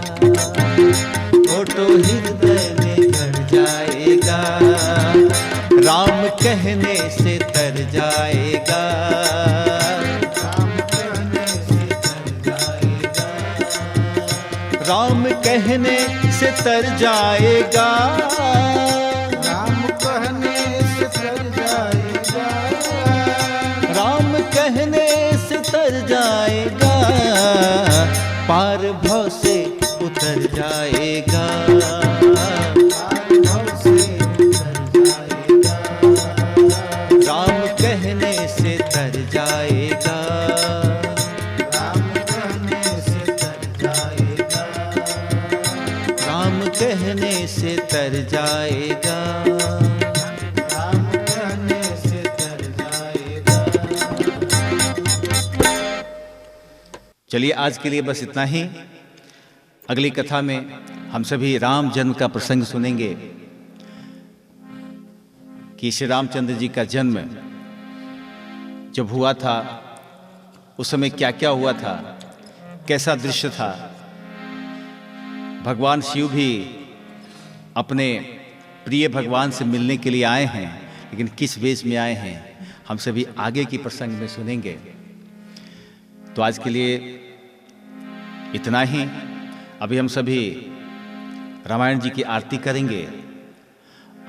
फोटो हृदय में गड़ जाएगा, राम कहने से तर जाएगा, राम कहने से तर जाएगा, राम कहने से तर जाएगा, राम कहने से तर जाएगा, राम कहने से तर जाएगा, पार भव से उतर जाएगा, पार भव से उतर जाएगा, राम कहने से तर जाएगा, राम कहने से तर जाएगा, राम कहने से तर जाएगा। राम कहने से तर जाएगा। चलिए आज के लिए बस इतना ही। अगली कथा में हम सभी राम जन्म का प्रसंग सुनेंगे कि श्री रामचंद्र जी का जन्म जब हुआ था उस समय क्या क्या हुआ था, कैसा दृश्य था। भगवान शिव भी अपने प्रिय भगवान से मिलने के लिए आए हैं, लेकिन किस वेश में आए हैं हम सभी आगे की प्रसंग में सुनेंगे। तो आज के लिए इतना ही। अभी हम सभी रामायण जी की आरती करेंगे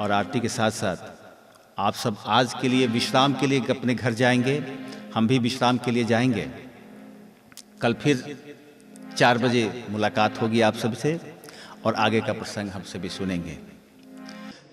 और आरती के साथ साथ आप सब आज के लिए विश्राम के लिए अपने घर जाएंगे, हम भी विश्राम के लिए जाएंगे। कल फिर 4 बजे मुलाकात होगी आप सबसे और आगे का प्रसंग हम सभी सुनेंगे।